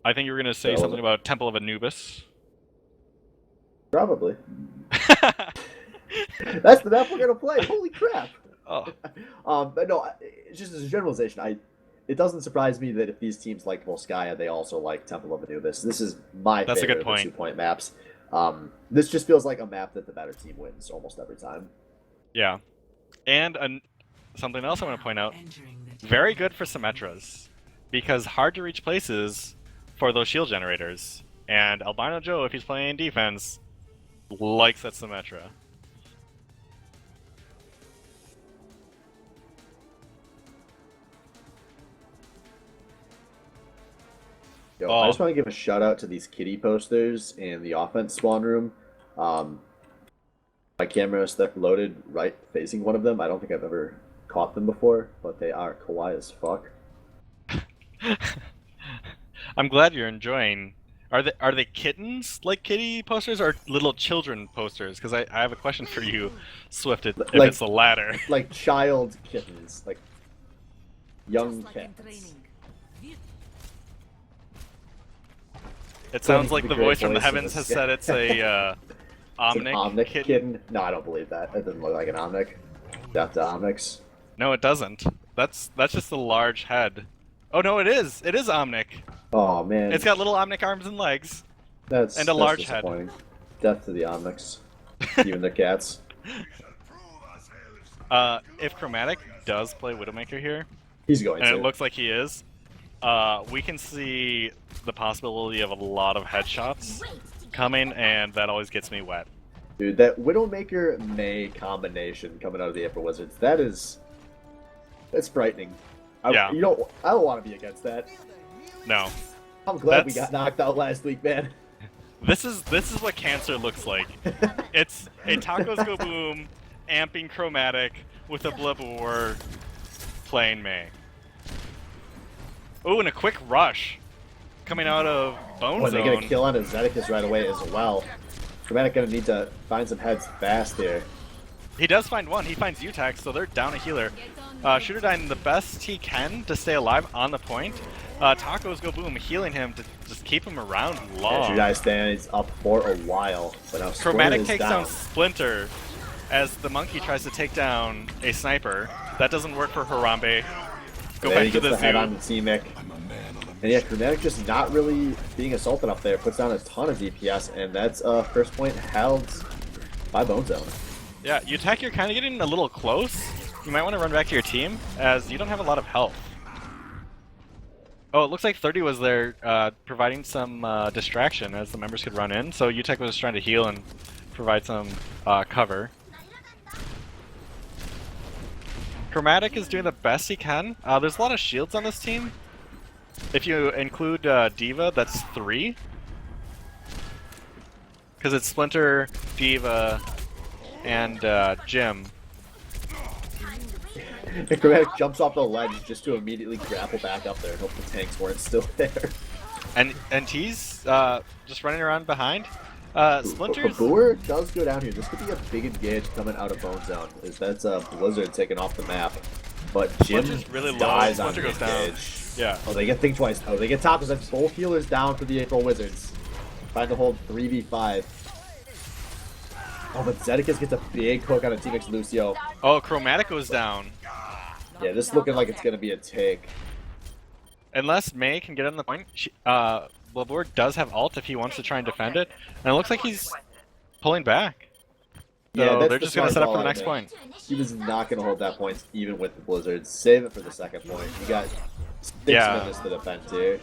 I think you were going to say something about Temple of Anubis. Probably. That's the map we're gonna play. Holy crap! Oh. But no, just as a generalization, it doesn't surprise me that if these teams like Volskaya, they also like Temple of Anubis. This is my That's favorite a good point. of the 2-point maps. This just feels like a map that the better team wins almost every time. Yeah, and something else I want to point out: very good for Symmetras, because hard to reach places for those shield generators. And Albino Joe, if he's playing defense, likes that Symmetra. Yo, I just want to give a shout out to these kitty posters in the offense spawn room. My camera is stuck loaded right facing one of them. I don't think I've ever caught them before, but they are kawaii as fuck. I'm glad you're enjoying. Are they kittens like kitty posters or little children posters? Because I have a question for you, Swift. If it's the latter. Like child kittens, like young cats. It sounds like the voice from the heavens has said it's a Omnic kitten. No, I don't believe that. It doesn't look like an Omnic. Death to Omnics. No, it doesn't. That's just a large head. Oh no, it is. It is Omnic. Oh man. It's got little Omnic arms and legs. That's a large head. Death to the Omnics. Even the cats. If Chromatic does play Widowmaker here, he's going and to. It looks like he is. We can see the possibility of a lot of headshots coming, and that always gets me wet. Dude, that Widowmaker May combination coming out of the April Wizards, that's frightening. I don't want to be against that. No. I'm glad we got knocked out last week, man. This is what Cancer looks like. It's a Tacos Go Boom amping Chromatic with a Blabor playing May. Oh, and a quick rush coming out of Bone Zone. They get a kill on his Zeticus right away as well. Chromatic gonna need to find some heads fast here. He does find one. He finds Utax, so they're down a healer. Shooterdyne the best he can to stay alive on the point. Tacos Go Boom healing him to just keep him around long. Yeah, stands up for a while, but now Chromatic takes down Splinter as the monkey tries to take down a sniper. That doesn't work for Harambe. Go back to the zoo. Head on the T-Mic. And yeah, Chromatic just not really being assaulted up there. Puts down a ton of DPS, and that's first point held by Bone Zone. Yeah, Utek, you're kind of getting a little close. You might want to run back to your team, as you don't have a lot of health. Oh, it looks like 30 was there providing some distraction as the members could run in. So Utek was trying to heal and provide some cover. Chromatic is doing the best he can. There's a lot of shields on this team. If you include Diva, that's 3. Because it's Splinter, Diva, and Jim. Chromatic jumps off the ledge just to immediately grapple back up there and hope the tanks weren't still there. And he's just running around behind. Splinters. Babur does go down here. This could be a big engage coming out of Bone Zone. That's a Blizzard taken off the map. But Jim Splinter's really low. dies on Splinter the goes down. engage. Yeah. Oh, they get Think Twice. Oh, they get tacos. That's both healers down for the April Wizards. Trying to hold 3v5. Oh, but Zedekis gets a big hook on a Team X Lucio. Oh, Chromatic goes down. Yeah, this is looking like it's going to be a take. Unless May can get on the point, Blabor does have ult if he wants to try and defend it. And it looks like he's pulling back. So Yeah, that's they're the just going to smart set up call, for the I next think. point. He was not going to hold that point even with the Blizzards. Save it for the second point. You got 6 Yeah. minutes to defend here.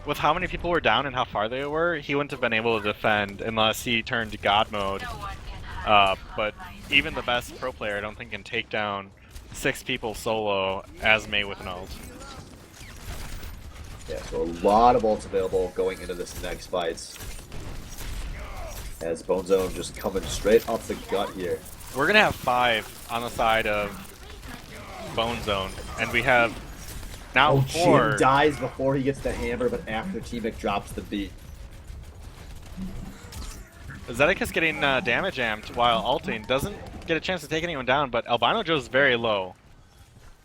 With how many people were down and how far they were, he wouldn't have been able to defend unless he turned to God mode. But even the best pro player, I don't think, can take down 6 people solo as May with an ult. Yeah, so a lot of ults available going into this next fight. As Bone Zone just coming straight off the gut here. We're going to have 5 on the side of Bone Zone, and we have now Oh, 4. Jim dies before he gets the hammer, but after T-Mic drops the beat. Zedekis getting damage amped while ulting, doesn't get a chance to take anyone down, but Albino Joe's very low.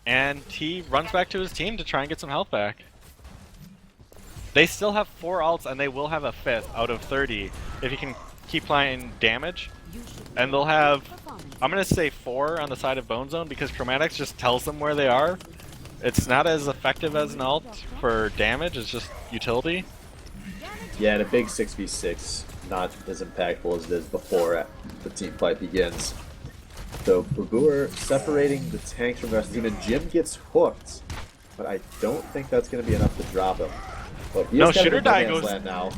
And he runs back to his team to try and get some health back. They still have 4 ults, and they will have a 5th out of 30 if he can keep applying damage. And they'll have, I'm going to say 4 on the side of Bone Zone because Chromatics just tells them where they are. It's not as effective as an ult for damage, it's just utility. Yeah, and a big 6v6, not as impactful as it is before the team fight begins. So Babur separating the tanks from the rest of the team, and Jim gets hooked. But I don't think that's going to be enough to drop him. But he No, is kind Shooter of in no Die man's goes- land now.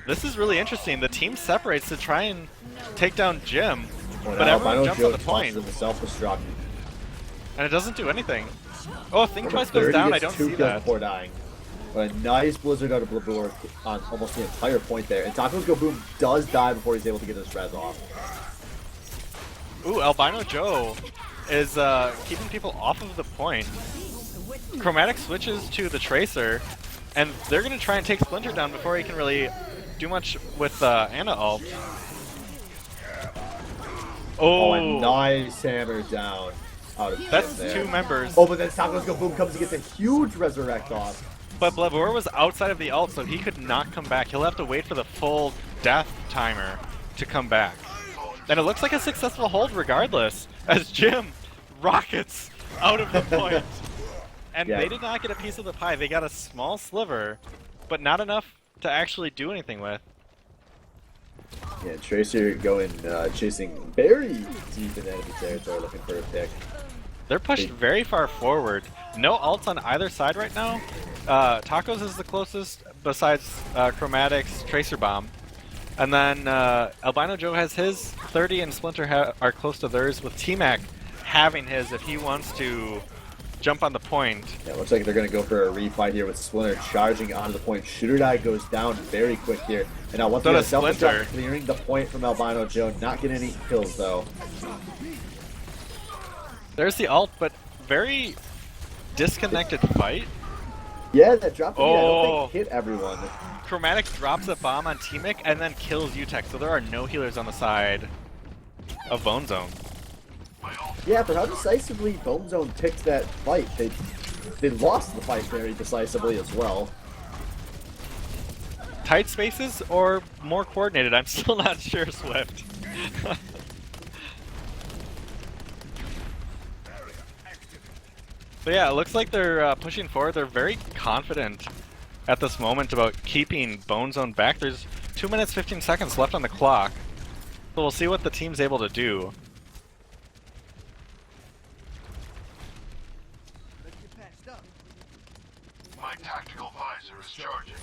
This is really interesting. The team separates to try and take down Jim, Well, but now everyone Albino jumps Joe on the tosses point, him to self-destruct. and it doesn't do anything. Oh, Think Number Twice goes 30 down, I gets don't 2 see kills that. before dying. But a nice Blizzard out of Blabur on almost the entire point there. And Tacos Go Boom does die before he's able to get his res off. Ooh, Albino Joe is keeping people off of the point. Chromatic switches to the Tracer, and they're going to try and take Splinter down before he can really do much with Ana ult. Oh, Oh, a nice hammer down out of that's Jim there. 2 members. Oh, but then Tacos Go Boom comes and gets a huge resurrect off. But Blabor was outside of the ult, so he could not come back. He'll have to wait for the full death timer to come back. And it looks like a successful hold regardless, as Jim rockets out of the point. And Yeah. they did not get a piece of the pie. They got a small sliver, but not enough to actually do anything with. Yeah, Tracer going chasing very deep in enemy territory looking for a pick. They're pushed very far forward. No ults on either side right now. Tacos is the closest besides Chromatic's Tracer Bomb. And then Albino Joe has his 30 and Splinter are close to theirs, with T-Mac having his if he wants to jump on the point. Yeah, looks like they're going to go for a refight here with Splinter charging onto the point. Shooter Die goes down very quick here. And now once So again, does self-destruct Splinter. clearing the point from Albino Joe. Not getting any kills though. There's the ult, but very disconnected fight. Yeah, that drop I Oh. don't think hit everyone. Chromatic drops a bomb on T-Mic and then kills Utech, so there are no healers on the side of Bone Zone. Yeah, for how decisively Bone Zone picked that fight, they lost the fight very decisively as well. Tight spaces or more coordinated? I'm still not sure, Swift. But yeah, it looks like they're pushing forward. They're very confident at this moment about keeping Bone Zone back. There's 2 minutes 15 seconds left on the clock. So we'll see what the team's able to do. My tactical visor is charging.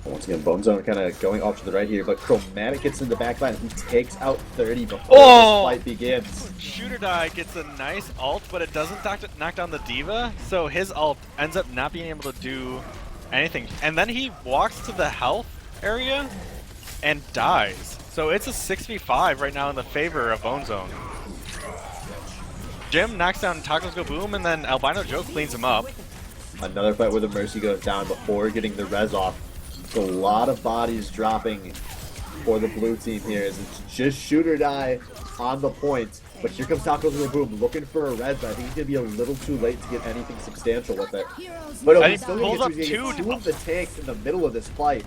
Once again, Bone Zone kind of going off to the right here, but Chromatic gets in the back line. He takes out 30 before Oh! this fight begins. Shooter Die gets a nice ult, but it doesn't knock down the Diva, so his ult ends up not being able to do anything. And then he walks to the health area and dies. So it's a 6v5 right now in the favor of Bone Zone. Jim knocks down Tacos Go Boom, and then Albino Joe cleans him up. Another fight where the Mercy goes down before getting the res off. It's a lot of bodies dropping for the blue team here as it's just shoot or die on the point. But here comes Taco's Boom looking for a res, but I think he's going to be a little too late to get anything substantial with it. But no, he's still going to get two of the tanks in the middle of this fight.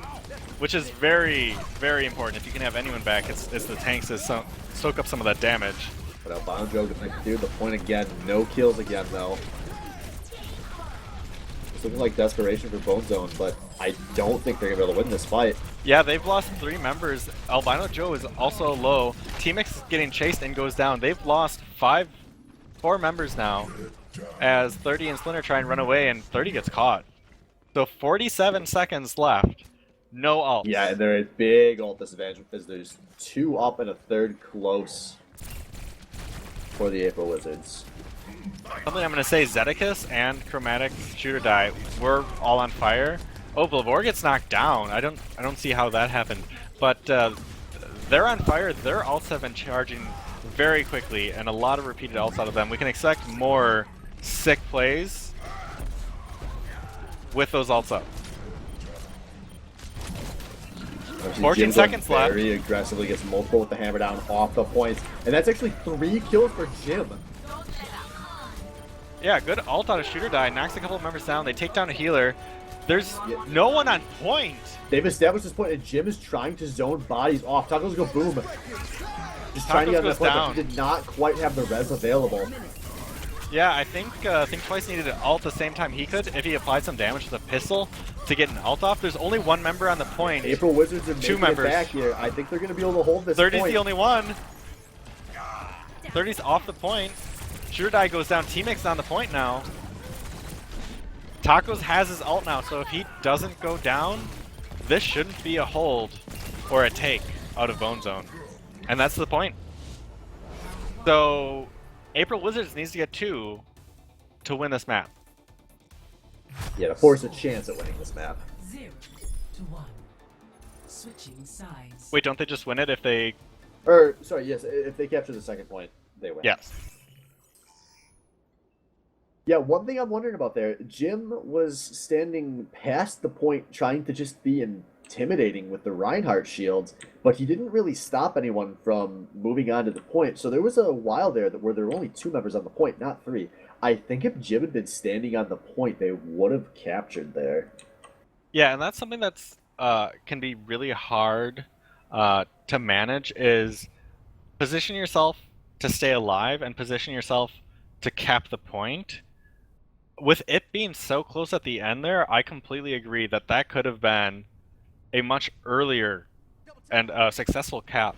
Which is very, very important. If you can have anyone back, it's the tanks to soak up some of that damage. But Albino Joe going to do the point again. No kills again, though. It's looking like desperation for Bone Zone, but I don't think they're going to be able to win this fight. Yeah, they've lost 3 members. Albino Joe is also low. T-Mix is getting chased and goes down. They've lost 4 members now as 30 and Splinter try and run away, and 30 gets caught. So 47 seconds left. No ult. Yeah, and they're at big ult disadvantage because there's 2 up and a 3rd close for the April Wizards. Something I'm going to say, Zedicus and Chromatic Shooter Die were all on fire. Oh, Blavor gets knocked down. I don't see how that happened. But they're on fire. Their ults have been charging very quickly, and a lot of repeated ults out of them. We can expect more sick plays with those ults up. 14 seconds left. Very aggressively gets multiple with the hammer down off the points, and that's actually 3 kills for Jim. Yeah, good ult out of Shooter Die. Knocks a couple of members down. They take down a healer. There's no one on point. They've established this point, and Jim is trying to zone bodies off. Tacos go boom. Just trying to get on that point, but he did not quite have the res available. Yeah, I think Twice needed an ult the same time he could if he applied some damage to the pistol to get an ult off. There's only 1 member on the point. April Wizards are 2 making members. it back here. I think they're going to be able to hold this 30's point. the only one. 30's off the point. Shooter Die goes down. T-Mix on the point now. Tacos has his ult now, so if he doesn't go down, this shouldn't be a hold or a take out of Bone Zone. And that's the point. So April Wizards needs to get 2 to win this map. Yeah, to force a chance at winning this map. 0 to 1. Switching sides. Wait, don't they just win it if they... Or, sorry, yes, if they capture the second point, they win. Yes. Yeah, one thing I'm wondering about there, Jim was standing past the point trying to just be intimidating with the Reinhardt shields, but he didn't really stop anyone from moving on to the point. So there was a while there where there were only 2 members on the point, not 3. I think if Jim had been standing on the point, they would have captured there. Yeah, and that's something that's can be really hard to manage, is position yourself to stay alive and position yourself to cap the point. With it being so close at the end there, I completely agree that that could have been a much earlier and successful cap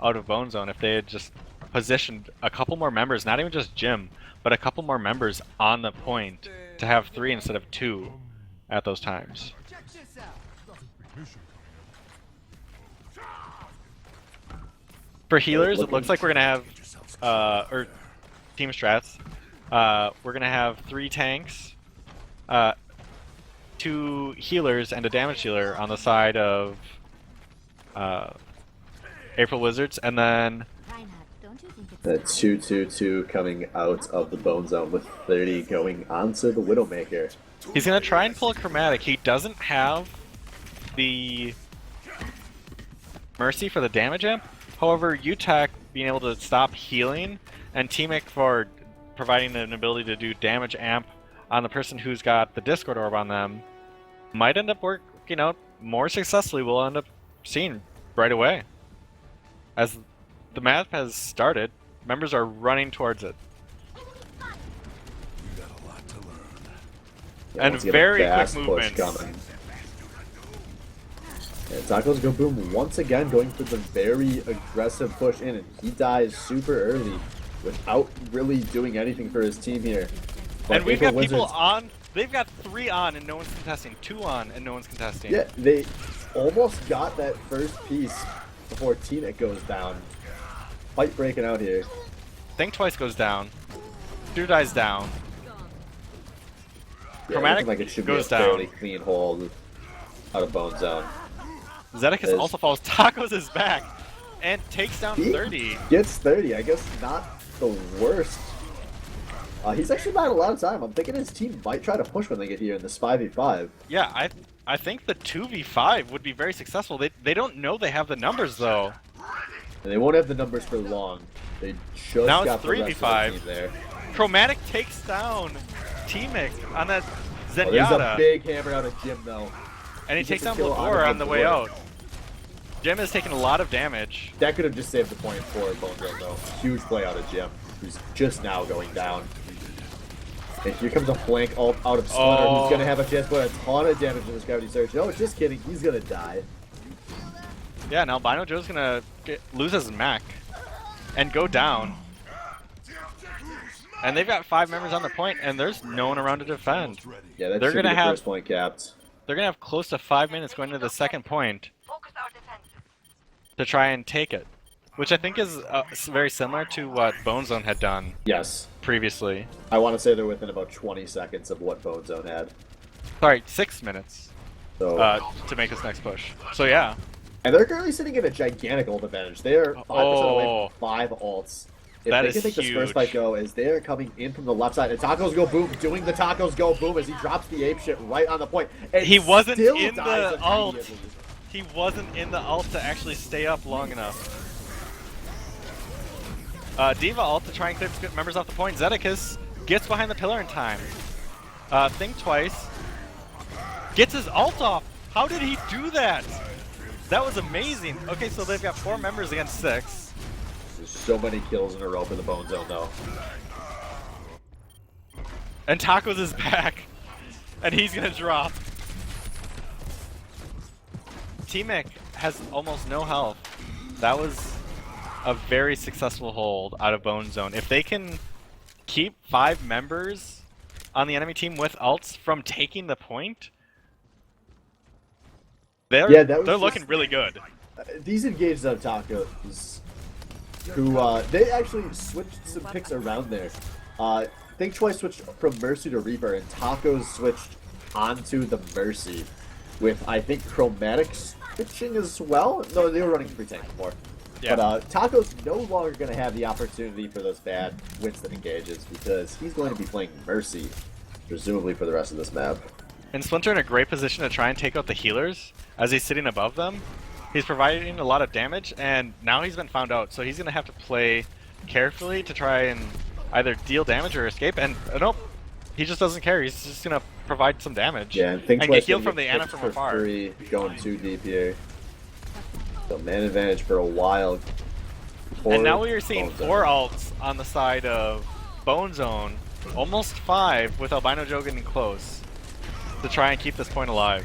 out of Bone Zone if they had just positioned a couple more members, not even just Jim, but a couple more members on the point to have 3 instead of 2 at those times. For healers, it looks like we're going to have, or team strats, we're going to have 3 tanks, 2 healers, and a damage dealer on the side of April Wizards, and then The 2-2-2 coming out of the Bone Zone with 30 going onto the Widowmaker. he's going to try and pull a Chromatic. He doesn't have the Mercy for the damage amp. However, UTAC being able to stop healing, and T-Mic for providing an ability to do damage amp on the person who's got the Discord Orb on them, might end up working out more successfully. We'll end up seeing right away. As the map has started, members are running towards it. And Once again, very a fast quick push movements. coming. And Tacos go boom once again, going for the very aggressive push in, and he dies super early without really doing anything for his team here. But And we've got April people Wizards, on. They've got 3 on and no one's contesting. 2 on and no one's contesting. yeah, they almost got that first piece before T-Mic goes down. Fight breaking out here. Think Twice goes down. Shooter dies down. Yeah, Chromatic looking like it should goes be a down. fairly clean hold out of Bone Zone. Zedicus Is- also falls. Tacos is back and takes down He 30. Gets 30. I guess not the worst He's actually buying a lot of time. I'm thinking his team might try to push when they get here in this 5v5. Yeah, I think the 2v5 would be very successful. They don't know they have the numbers though. And they won't have the numbers for long. They just Now got it's the rest of the 3v5. team there. Chromatic takes down T-Mix on that Oh, there's a Zenyatta. big hammer out of Jim though. And he gets takes a down kill Labor on the way Labor. out. Jim has taken a lot of damage. That could have just saved the point for Bone Zone though. Huge play out of Jim, who's just now going down. And here comes a flank ult out of Splinter, who's going to have a chance to put a ton of damage to this Gravity Surge. No, just kidding. He's going to die. Yeah, now Albino Joe's gonna lose his mech and go down. And they've got 5 members on the point, and there's no one around to defend. Yeah, that They're should be gonna the have- first point capped. They're gonna have close to 5 minutes going into the second point to try and take it, which I think is very similar to what Bone Zone had done Yes. previously. I want to say they're within about 20 seconds of what Bone Zone had. Sorry, 6 minutes So, to make this next push. So yeah, and they're currently sitting at a gigantic ult advantage. They are 5% away from 5 ults. If That they is can take this first huge. fight go, as they are coming in from the left side, and Tacos go boom, doing the Tacos go boom as he drops the ape shit right on the point. And He wasn't still in dies the ult. immediately. he wasn't in the ult to actually stay up long enough. Diva ult to try and clear members off the point. Zedekus gets behind the pillar in time. Think twice. Gets his ult off. How did he do that? That was amazing. Okay, so they've got 4 members against 6. There's so many kills in a row for the Bone Zone, though. And Tacos is back. And he's gonna drop. T-Mic has almost no health. That was a very successful hold out of Bone Zone. If they can keep 5 members on the enemy team with ults from taking the point, they're looking really good. These engages of Tacos, who they actually switched some picks around there. Think Twice switched from Mercy to Reaper, and Tacos switched onto the Mercy with, I think, Chromatic switching as well. No, they were running free tank before. Yeah. But Taco's no longer going to have the opportunity for those bad Winston engages because he's going to be playing Mercy, presumably for the rest of this map. And Splinter in a great position to try and take out the healers as he's sitting above them. He's providing a lot of damage, and now he's been found out, so he's going to have to play carefully to try and either deal damage or escape. And nope, he just doesn't care. He's just going to provide some damage Yeah, and Think and Twice get healed gonna from the get Ana picked from for afar. free, going too deep here. So man advantage for a while. And now we are seeing Bone Zone. 4 ults on the side of Bone Zone, almost 5 with Albino Joe getting close to try and keep this point alive.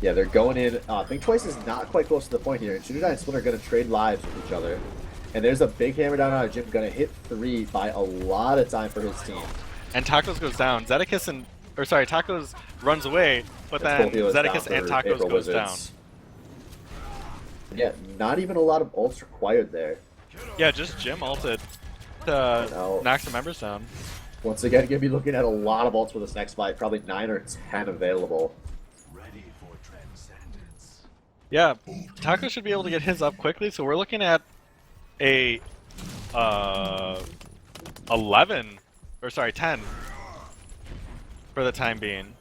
Yeah, they're going in. Think Twice is not quite close to the point here. And Shooter and Splinter are going to trade lives with each other. And there's a big hammer down on a Jim, going to hit 3 by a lot of time for his team. And Tacos goes down. Tacos runs away, but That's then both healers down Zedekus and for Tacos April goes Wizards. Yeah, not even a lot of ults required there. down. Yeah, just Jim ulted to No. knock some members down. Once again, going to be looking at a lot of ults for this next fight. Probably 9 or 10 available. Yeah, Taco should be able to get his up quickly, so we're looking at a 10 for the time being.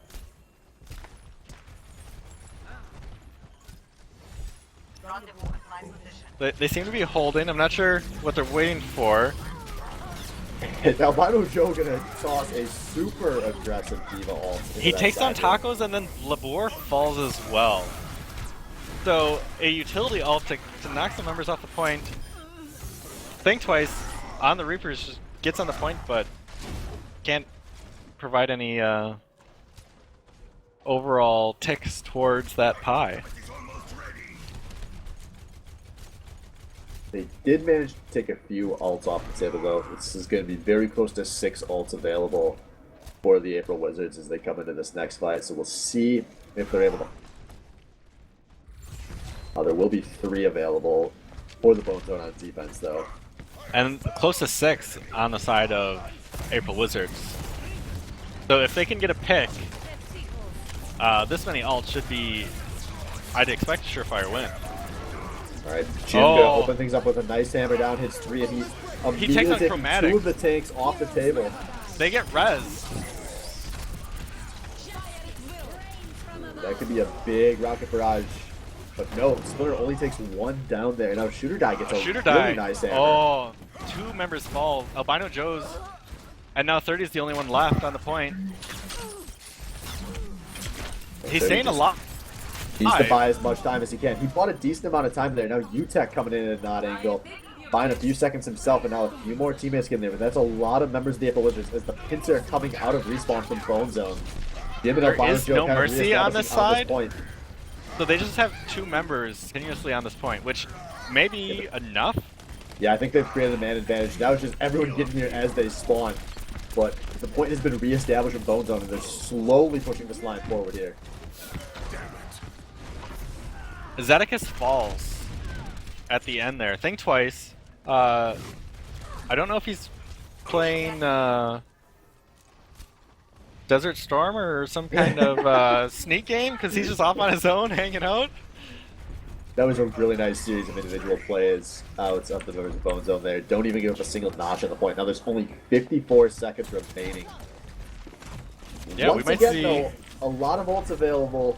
They seem to be holding. I'm not sure what they're waiting for. And Albino Joe going to toss a super aggressive Diva ult. into He that takes down side Tacos, and then Labor falls as well. So a utility ult to knock some members off the point. Think Twice on the Reapers just gets on the point, but can't provide any overall ticks towards that pie. They did manage to take a few ults off the table, though. This is going to be very close to 6 ults available for the April Wizards as they come into this next fight. So we'll see if they're able to... there will be 3 available for the Bone Zone on defense, though. And close to 6 on the side of April Wizards. So if they can get a pick, this many ults should be, I'd expect a surefire win. All right, Jim gonna open things up with a nice hammer down, hits 3, and he's He takes immediately on taking Chromatic. 2 of the tanks off the table. They get res. That could be a big rocket barrage. But no, Splinter only takes 1 down there. Now Shooter Die gets a Shooter really Die. nice hammer. Oh, 2 members fall. Albino Joe's. And now 30 is the only one left on the point. He's staying a lot. Needs to buy as much time as he can. He bought a decent amount of time there. Now UTech coming in at an odd angle. Buying a few seconds himself, and now a few more teammates get in there. But that's a lot of members of the April Wizards as the Pincer are coming out of respawn from Bone Zone. There is no mercy on this side. So they just have 2 members continuously on this point, which may be enough. Yeah, I think they've created a man advantage. Now it's just everyone getting here as they spawn. But the point has been reestablished in Bone Zone, and they're slowly pushing this line forward here. Zeticus falls at the end there. Think twice. I don't know if he's playing Desert Storm or some kind of sneak game, because he's just off on his own hanging out. That was a really nice series of individual plays out of the members of Bone Zone there. Don't even give up a single notch on the point. Now there's only 54 seconds remaining. Yeah, Once we might again, see though, a lot of ults available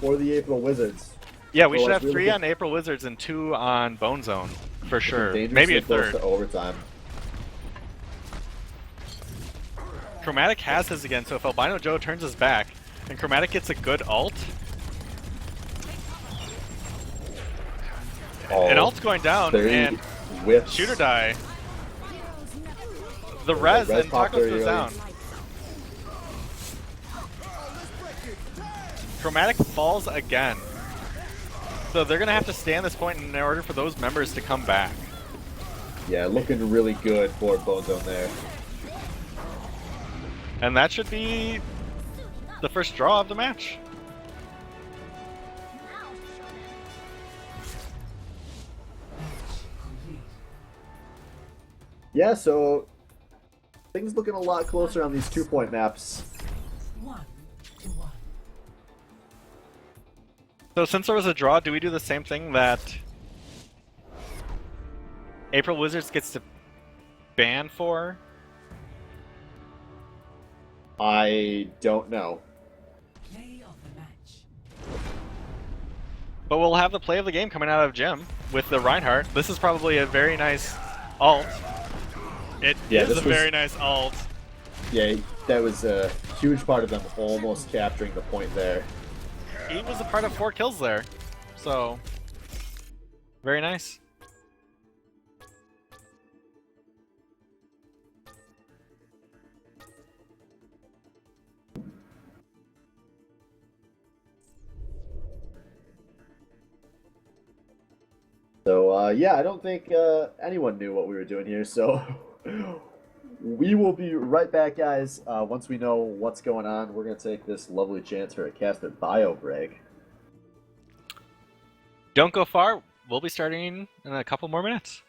for the April Wizards. Yeah, we So should have it's 3 really on April Wizards and 2 on Bone Zone, for sure. dangerously Maybe a close 3rd. to overtime. Chromatic has his again, so if Albino Joe turns his back and Chromatic gets a good ult, an ult's going down, and whiffs. Shooter Die. The res and popped Tacos very goes early. down. Chromatic falls again. So they're going to have to stay on this point in order for those members to come back. Yeah, looking really good for Bone Zone there. And that should be the first draw of the match. Yeah, so things looking a lot closer on these 2-point maps. 1-1. So since there was a draw, do we do the same thing that April Wizards gets to ban for? I don't know. Play of the match. But we'll have the play of the game coming out of Jim with the Reinhardt. This is probably a very nice ult. It is a very nice ult. Yeah, that was a huge part of them almost capturing the point there. He was a part of 4 kills there. So, very nice. So, yeah, I don't think anyone knew what we were doing here, so we will be right back, guys. Once we know what's going on, we're going to take this lovely chance for a Caster bio break. Don't go far. We'll be starting in a couple more minutes.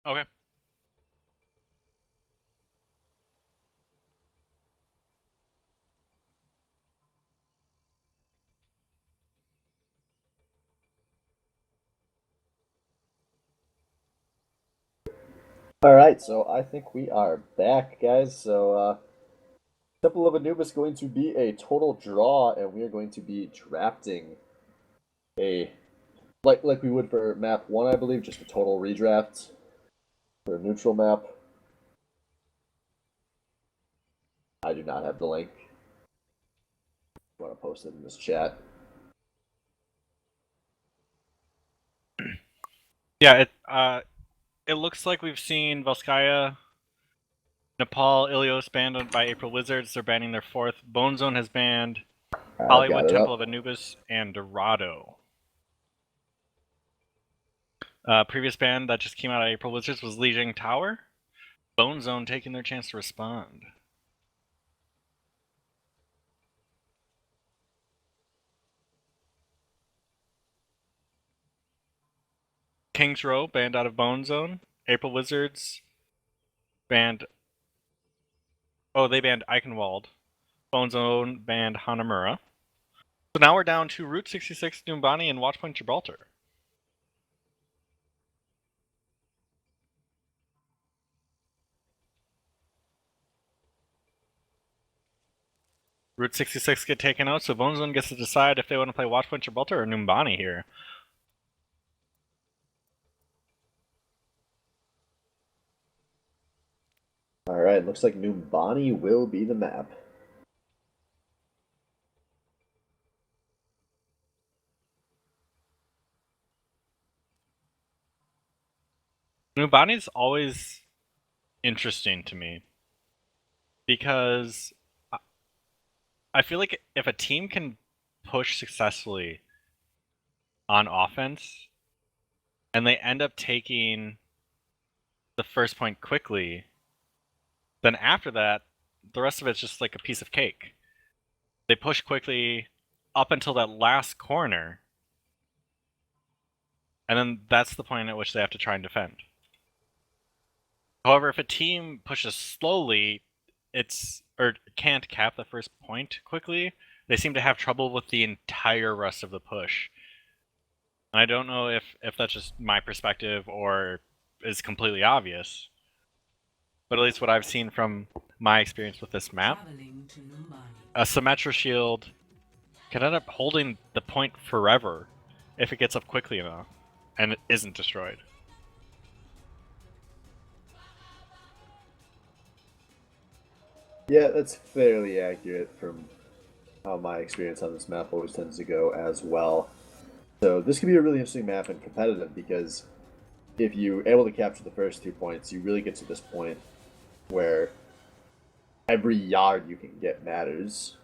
Okay. All right, so I think we are back, guys. So Temple of Anubis going to be a total draw, and we are going to be drafting a like we would for map 1, I believe, just a total redraft for a neutral map. I do not have the link. I want to post it in this chat. Yeah, it looks like we've seen Volskaya, Nepal, Ilios banned by April Wizards. They're banning their 4th. Bone Zone has banned I've got Hollywood, it Temple up. of Anubis, and Dorado. Previous ban that just came out of April Wizards was Lijiang Tower. Bone Zone taking their chance to respond. King's Row banned out of Bone Zone. April Wizards banned. Oh, they banned Eichenwald. Bone Zone banned Hanamura. So now we're down to Route 66, Numbani, and Watchpoint Gibraltar. Route 66 get taken out, so Bone Zone gets to decide if they want to play Watchpoint Gibraltar or Numbani here. All right, looks like Numbani will be the map. Numbani's always interesting to me because I feel like if a team can push successfully on offense and they end up taking the first point quickly, then after that, the rest of it's just like a piece of cake. They push quickly up until that last corner, and then that's the point at which they have to try and defend. However, if a team pushes slowly, or can't cap the first point quickly, they seem to have trouble with the entire rest of the push. And I don't know if that's just my perspective or is completely obvious, but at least what I've seen from my experience with this map, Traveling to Numbani. a Symmetra shield can end up holding the point forever if it gets up quickly enough and it isn't destroyed. Yeah, that's fairly accurate from how my experience on this map always tends to go as well. So this could be a really interesting map and competitive because if you're able to capture the first 2 points, you really get to this point where every yard you can get matters.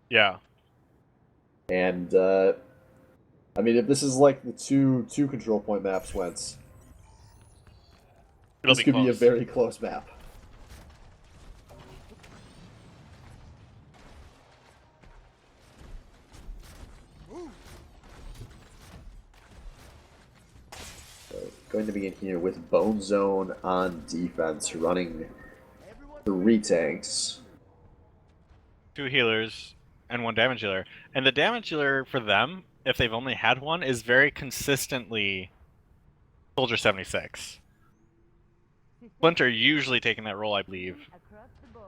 Yeah. And I mean, if this is like the two control point maps went, It'll this be could close. be a very close map. Going to begin here with Bone Zone on defense, running 3 tanks. 2 healers and 1 damage dealer. And the damage dealer for them, if they've only had one, is very consistently Soldier 76. Splinter usually taking that role, I believe. Across the board,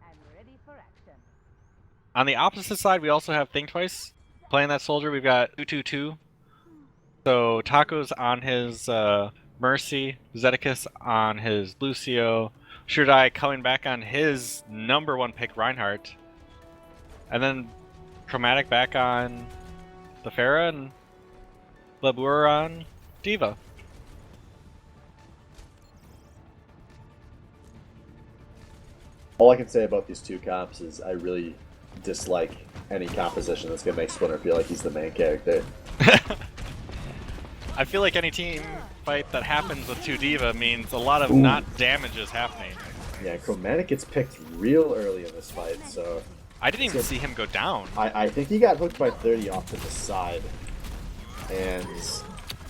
I'm ready for action. On the opposite side, we also have Think Twice playing that soldier. We've got 222. So Taco's on his Mercy, Zedekis on his Lucio, Shurdai coming back on his #1 pick Reinhardt, and then Chromatic back on the Pharah and Labur on Diva. All I can say about these 2 comps is I really dislike any composition that's going to make Splinter feel like he's the main character. I feel like any team fight that happens with 2 Diva means a lot of not damages happening. Yeah, Chromatic gets picked real early in this fight, so... I didn't even see him go down. I think he got hooked by 30 off to the side. And...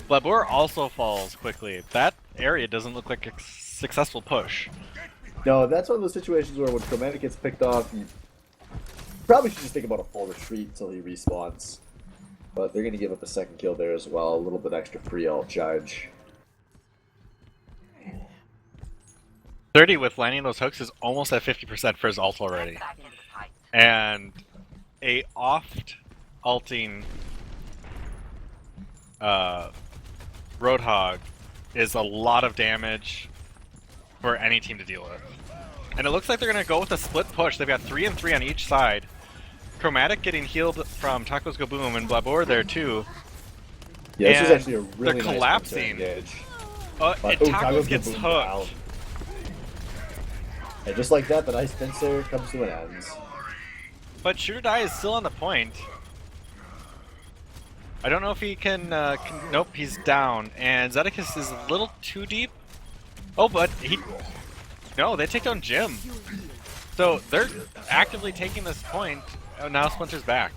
Labur also falls quickly. That area doesn't look like a successful push. No, that's one of those situations where when Chromatic gets picked off, you probably should just think about a full retreat until he respawns. But they're going to give up a second kill there as well, a little bit extra free ult charge. 30 with landing those hooks is almost at 50% for his ult already. And a oft ulting Roadhog is a lot of damage for any team to deal with. And it looks like they're going to go with a split push. They've got 3 and 3 on each side. Chromatic getting healed from Tacos Go Boom and Blabor there too. Yeah, this is And actually a really they're nice collapsing. engage. And Tacos Tacos Go gets Boom hooked. down. And just like that, the nice pincer comes to an end. But Shooter Die is still on the point. I don't know if he can, nope, he's down. And Zedekis is a little too deep. Oh, but he... No, they take down Jim. So they're actively taking this point. Oh, now Splinter's back.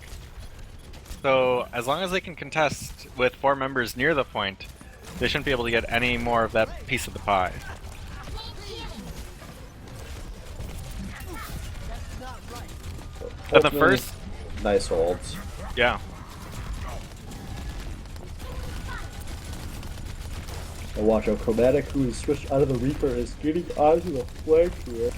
So as long as they can contest with 4 members near the point, they shouldn't be able to get any more of that piece of the pie. But the first... Nice holds. Yeah. And watch out, Chromatic, who is switched out of the Reaper, is getting onto the flank here.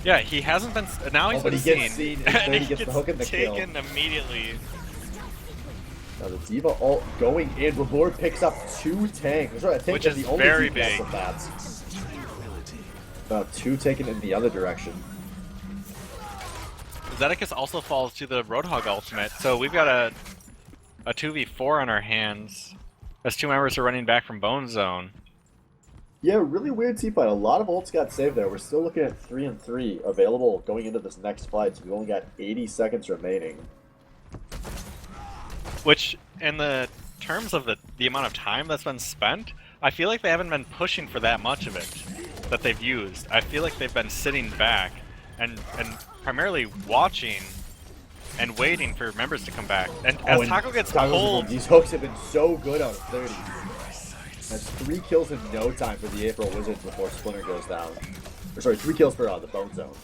Yeah, he hasn't been... Now he's but been he gets seen. seen, And and he he gets the hook and the kill. taken immediately. Now the D.Va ult going in, Blabor picks up 2 tanks. I think Which that's is the only very DPS big. of that. About 2 taken in the other direction. Zedekis also falls to the Roadhog ultimate, so we've got a 2v4 on our hands as 2 members are running back from Bone Zone. Yeah, really weird team fight. A lot of ults got saved there. We're still looking at 3 and 3 available going into this next fight, so we've only got 80 seconds remaining. Which, in the terms of the amount of time that's been spent, I feel like they haven't been pushing for that much of it that they've used. I feel like they've been sitting back and primarily watching and waiting for members to come back. And as Taco gets pulled... These hooks have been so good out of 30. That's 3 kills in no time for the April Wizards before Splinter goes down. Or sorry, 3 kills for the Bone Zone.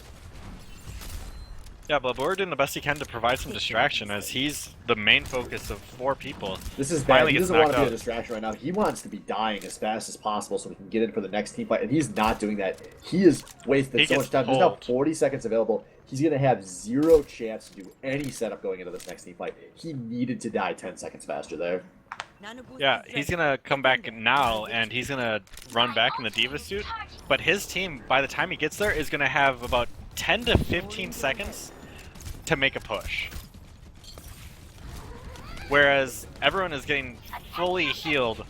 Yeah, Blabor doing the best he can to provide some distraction as he's the main focus of 4 people. This is bad. Finally He gets doesn't want to knocked be a distraction right now. He wants to be dying as fast as possible so we can get in for the next team fight, and he's not doing that. He is wasted so much time. There's now 40 seconds available. He's going to have 0 chance to do any setup going into this next team fight. He needed to die 10 seconds faster there. Yeah, he's gonna come back now, and he's gonna run back in the D.Va suit, but his team, by the time he gets there, is gonna have about 10 to 15 seconds to make a push. Whereas everyone is getting fully healed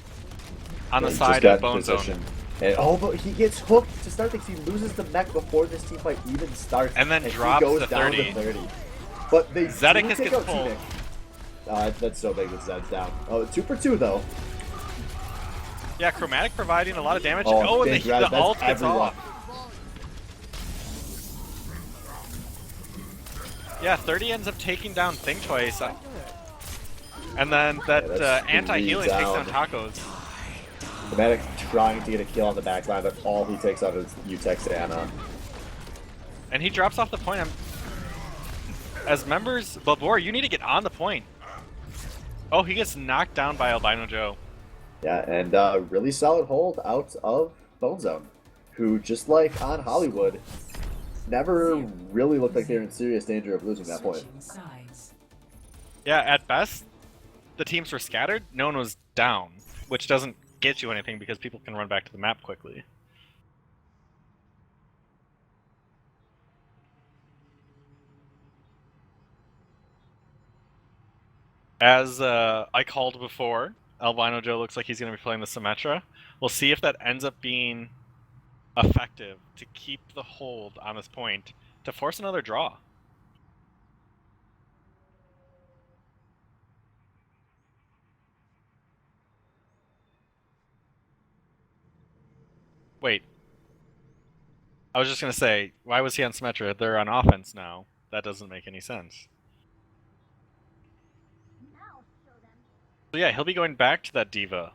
on the side of Bone Zone. And, oh, but he gets hooked to start things. He loses the mech before this team fight even starts. And then he drops goes to down 30. to 30. But they Zedekis take gets out pulled. that's so big that Zed's down. Oh, 2 for 2 though. Yeah, Chromatic providing a lot of damage. Oh, And big the grab. That's ult gets everyone. off. Yeah, 30 ends up taking down Think Twice. And then that that's anti-healing 3 takes down down. Tacos. Chromatic trying to get a kill on the backline, but all he takes out is Utex Anna. And he drops off the point. As members, Blabor, you need to get on the point. Oh, he gets knocked down by Albino Joe. Yeah, and really solid hold out of Bone Zone, who, just like on Hollywood, never really looked like they were in serious danger of losing that point. Yeah, at best, the teams were scattered. No one was down, which doesn't get you anything because people can run back to the map quickly. As I called before, Albino Joe looks like he's going to be playing the Symmetra. We'll see if that ends up being effective to keep the hold on this point to force another draw. Wait. I was just going to say, why was he on Symmetra? They're on offense now. That doesn't make any sense. So yeah, he'll be going back to that D.Va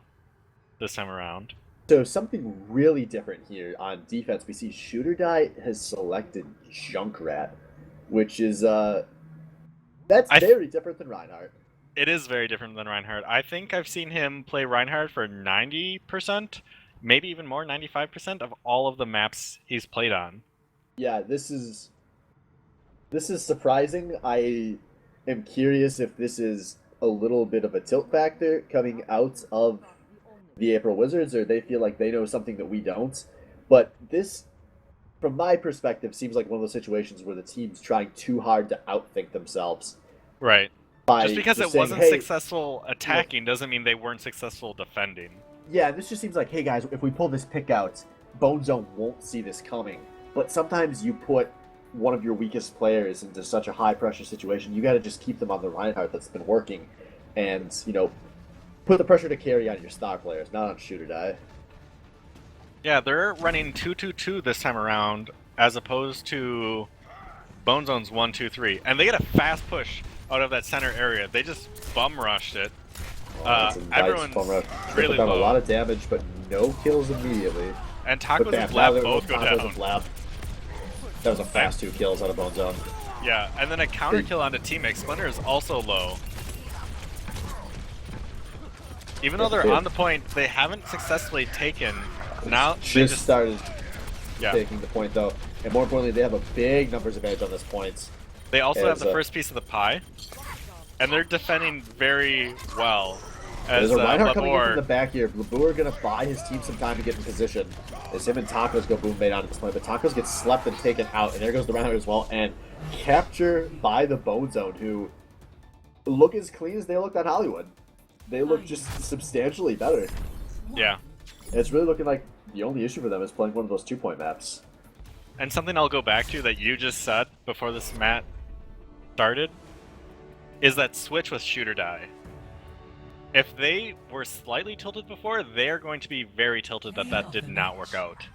this time around. So something really different here on defense. We see Shooter Die has selected Junkrat, which is that's I th- very different than Reinhardt. it is very different than Reinhardt. I think I've seen him play Reinhardt for 90%, maybe even more, 95% of all of the maps he's played on. Yeah, this is surprising. I am curious if this is a little bit of a tilt factor coming out of the April Wizards, or they feel like they know something that we don't. But this, from my perspective, seems like one of those situations where the team's trying too hard to outthink themselves Right. by Just because it saying, wasn't hey, successful attacking doesn't mean they weren't successful defending. yeah, this just seems like, hey guys, if we pull this pick out, Bone Zone won't see this coming. But sometimes you put one of your weakest players into such a high pressure situation, you got to just keep them on the Reinhardt that's been working, and put the pressure to carry on your star players, not on Shooter Die. Yeah, they're running 2-2-2 this time around, as opposed to Bone Zone's 1-2-3, and they get a fast push out of that center area. They just bum rushed it. That's a nice Everyone's bum rush. They really put down low. a lot of damage, but no kills immediately. And But Tacos bam, and now Blab there both goes go Tacos down. and Blab. That was a fast 2 kills out of Bone Zone. Yeah, and then a counter kill onto Teammate. Splinter is also low. Even though they're on the point, they haven't successfully taken. Now they Just started yeah. taking the point though, and more importantly, they have a big numbers advantage on this point. They also have As, the first piece of the pie, and they're defending very well. As There's a Reinhardt coming in from Labor, the back here. Labor gonna buy his team some time to get in position. As him and Tacos go boom bait on this point, but Tacos gets slept and taken out, and there goes the Reinhardt as well, and capture by the Bone Zone, who look as clean as they looked on Hollywood. They look just substantially better. yeah. And it's really looking like the only issue for them is playing one of those 2-point maps. And something I'll go back to that you just said before this mat started is that switch with Shooter Die. If they were slightly tilted before, they're going to be very tilted that that did not work out.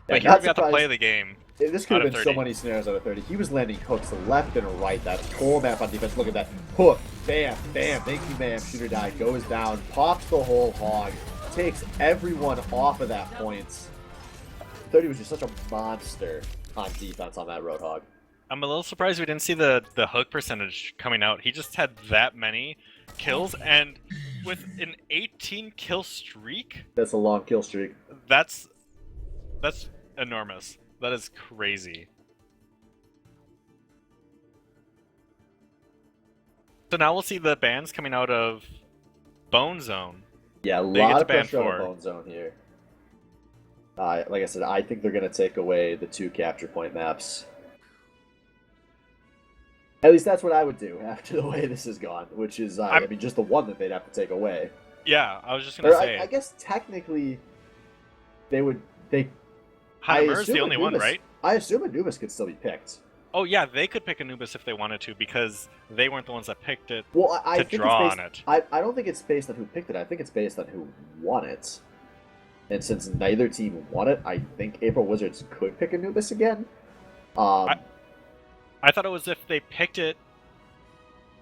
But here not we got to surprised- play the game. This could Out have of been 30. so many scenarios out of 30. He was landing hooks left and right. That whole map on defense. Look at that. Hook. Bam. Bam. Thank you, ma'am. Shooter Die. Goes down. Pops the whole hog. Takes everyone off of that point. 30 was just such a monster on defense on that Roadhog. I'm a little surprised we didn't see the hook percentage coming out. He just had that many kills, and with an 18 kill streak, That's a long kill streak. that's enormous. That is crazy. So now we'll see the bans coming out of Bone Zone. Yeah, a They get lot to of ban pressure on the 4. Bone Zone here. Like I said, I think they're going to take away the 2 capture point maps. At least that's what I would do after the way this has gone, which is, I mean, just the one that they'd have to take away. Yeah, I was just gonna Or say. I guess technically, they would. I Hanamura's the assume only one, Anubis- right? I assume Anubis could still be picked. Oh yeah, they could pick Anubis if they wanted to because they weren't the ones that picked it. Well, I To think draw it's on based, it. I don't think it's based on who picked it. I think it's based on who won it. And since neither team won it, I think April Wizards could pick Anubis again. I thought it was if they picked it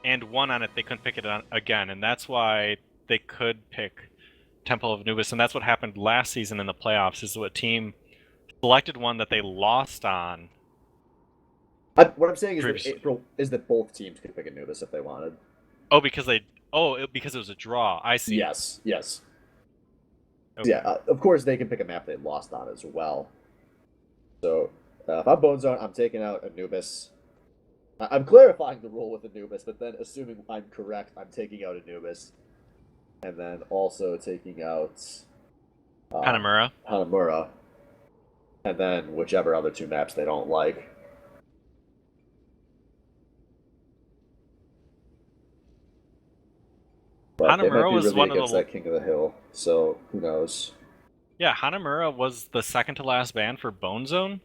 and won on it, they couldn't pick it on again, and that's why they could pick Temple of Anubis, and that's what happened last season in the playoffs. Is what team selected one that they lost on. what I'm saying is Previously. that both teams could pick Anubis if they wanted. Oh, because because it was a draw. I see. Yes, yes. Okay. Yeah, of course they can pick a map they lost on as well. So if I'm Bone Zone, I'm taking out Anubis. I'm clarifying the rule with Anubis, but then assuming I'm correct, I'm taking out Anubis. And then also taking out Hanamura. Hanamura. And then whichever other 2 maps they don't like. But they might Hanamura be was really one of against the. that King of the Hill, so who knows? Yeah, Hanamura was the second to last ban for Bone Zone.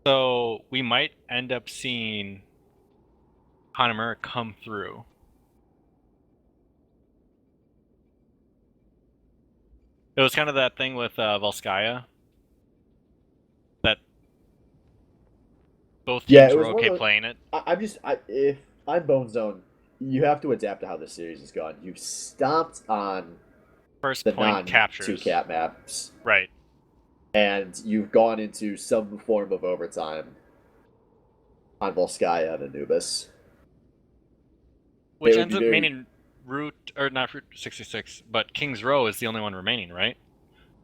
So we might end up seeing Hanamura come through. It was kind of that thing with Volskaya. That both Yeah, teams it were was one of okay those- playing it. If I'm Bone Zone, you have to adapt to how this series has gone. You've stomped on first the point non-two captures. cap maps, Right. and you've gone into some form of overtime on Volskaya and Anubis. Which It would ends be up very meaning not Route 66, but King's Row is the only one remaining, right?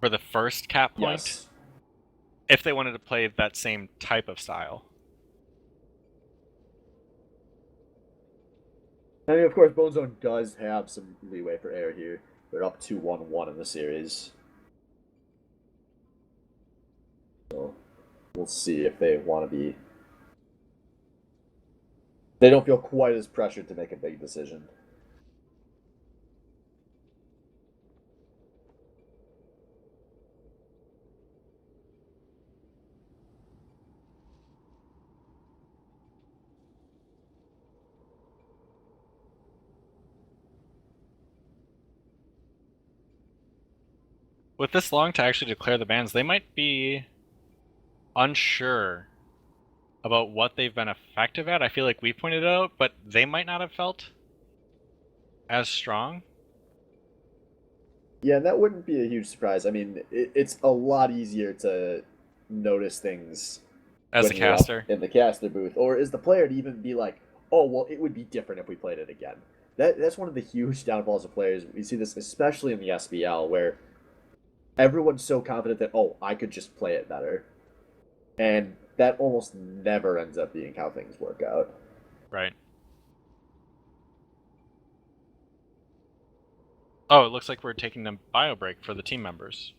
For the first cap point, yes. if they wanted to play that same type of style. I mean, of course, Bone Zone does have some leeway for error here. They're up 2-1-1 in the series. So we'll see if they want to be. They don't feel quite as pressured to make a big decision. With this long to actually declare the bans, they might be unsure about what they've been effective at. I feel like we pointed it out, but they might not have felt as strong. Yeah, that wouldn't be a huge surprise. I mean, it's a lot easier to notice things As when a you're up caster. in the caster booth, or is the player to even be like, "Oh, well, it would be different if we played it again." That's one of the huge downfalls of players. We see this especially in the SBL, where everyone's so confident that, "Oh, I could just play it better," and that almost never ends up being how things work out. Right. Oh, it looks like we're taking a bio break for the team members.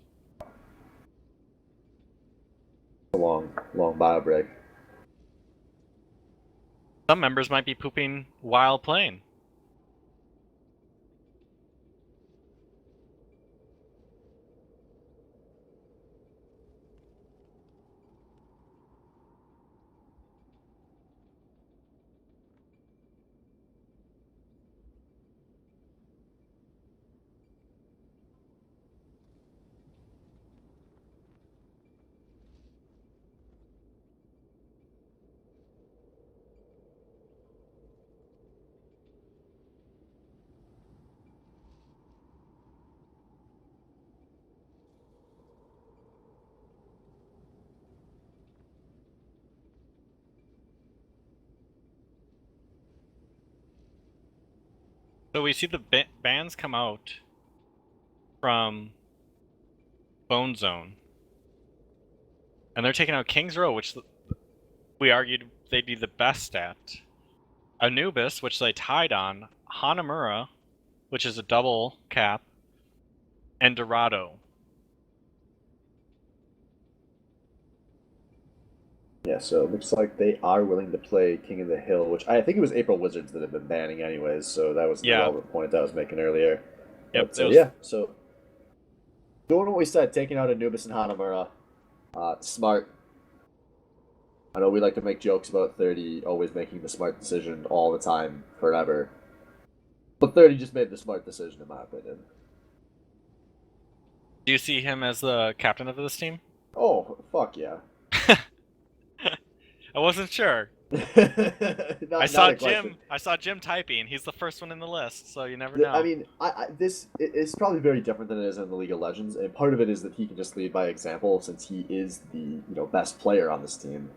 A long bio break. Some members might be pooping while playing. So we see the bans come out from Bone Zone. And they're taking out King's Row, which we argued they'd be the best at. Anubis, which they tied on. Hanamura, which is a double cap. And Dorado. Yeah, so it looks like they are willing to play King of the Hill, which I think it was April Wizards that have been banning anyways, so that was the Yeah. relevant point that I was making earlier. Yep, But it was- yeah, so doing what we said, taking out Anubis and Hanamura. Smart. I know we like to make jokes about 30 always making the smart decision all the time, forever. But 30 just made the smart decision, in my opinion. Do you see him as the captain of this team? Oh, fuck yeah. I wasn't sure. not, I saw not a question. Jim. I saw Jim typing. He's the first one in the list, so you never know. I mean, it's probably very different than it is in the League of Legends, and part of it is that he can just lead by example since he is the best player on this team.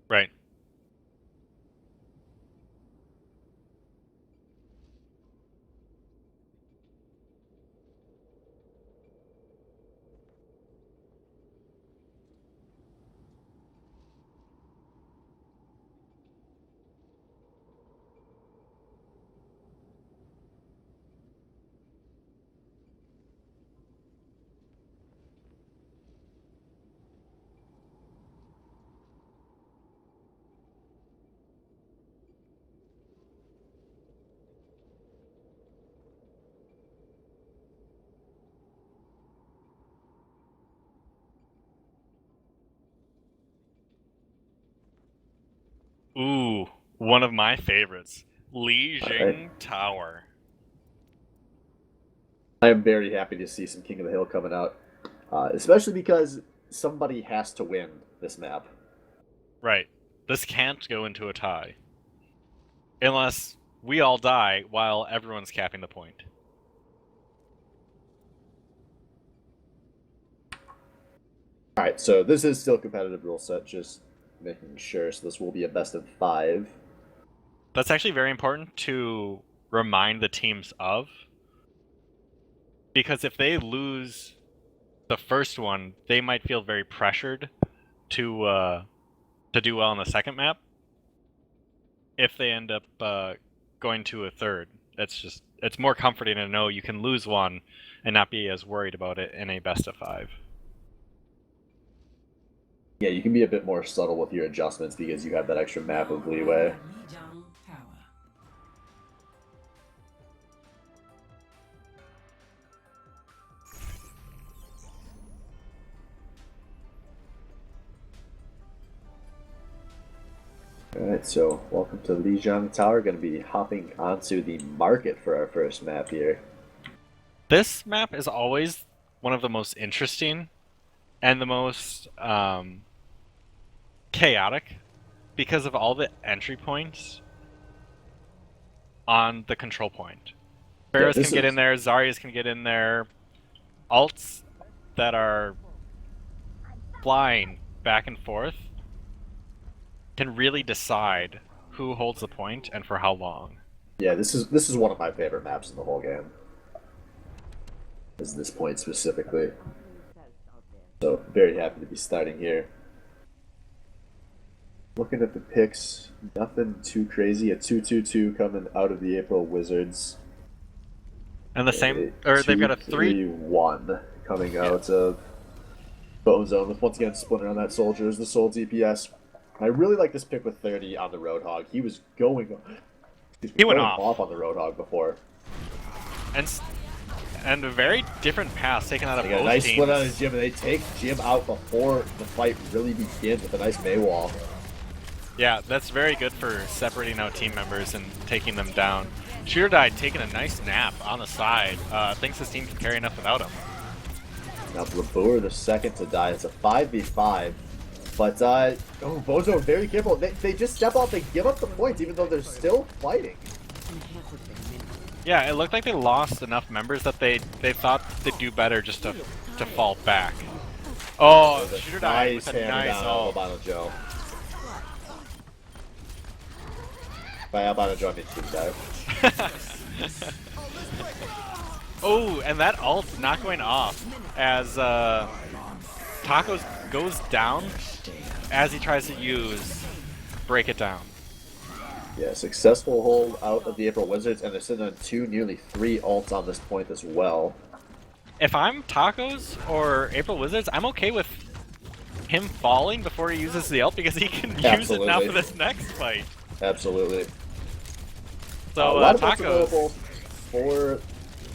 Right. Ooh, one of my favorites. Li Jing Tower. I am very happy to see some King of the Hill coming out, especially because somebody has to win this map. Right. This can't go into a tie. Unless we all die while everyone's capping the point. All right, so this is still competitive rule set, just making sure. So this will be a best of 5. That's actually very important to remind the teams of, because if they lose the first one, they might feel very pressured to do well on the second map. If they end up going to a third, it's more comforting to know you can lose one and not be as worried about it in a best of 5. Yeah, you can be a bit more subtle with your adjustments because you have that extra map of leeway. Lijiang Tower. Alright, so welcome to Lijiang Tower. Going to be hopping onto the market for our first map here. This map is always one of the most interesting and the most chaotic because of all the entry points on the control point. Pharaohs can get in there, Zaryas can get in there, alts that are flying back and forth can really decide who holds the point and for how long. Yeah, this is one of my favorite maps in the whole game. Is this point specifically. So very happy to be starting here. Looking at the picks, nothing too crazy. A 2-2-2 coming out of the April Wizards. And the same, or they've got a 3-1 coming out of Bone Zone with once again Splinter on that Soldier as the sole DPS. I really like this pick with 30 on the Roadhog. He was going off on the Roadhog before. And a very different pass taken out of They both got a nice teams. split out of Jim, and they take Jim out before the fight really begins with a nice May wall. Yeah, that's very good for separating out team members and taking them down. Shooter died taking a nice nap on the side. Thinks his team can carry enough without him. Now Blabur the second to die. It's a 5v5. But, Bozo, very careful. They just step off, they give up the points even though they're still fighting. Yeah, it looked like they lost enough members that they thought they'd do better just to fall back. Oh, Shooter died with a nice ult. Albano Joe. By Albano Joe, I mean Shooter dive. Oh, and that ult not going off as Tacos goes down as he tries to use Break It Down. Yeah, successful hold out of the April Wizards, and they're sitting on 2, nearly 3 ults on this point as well. If I'm Tacos or April Wizards, I'm okay with him falling before he uses the ult because he can use it now for this next fight. Absolutely. So a lot of ults Tacos available for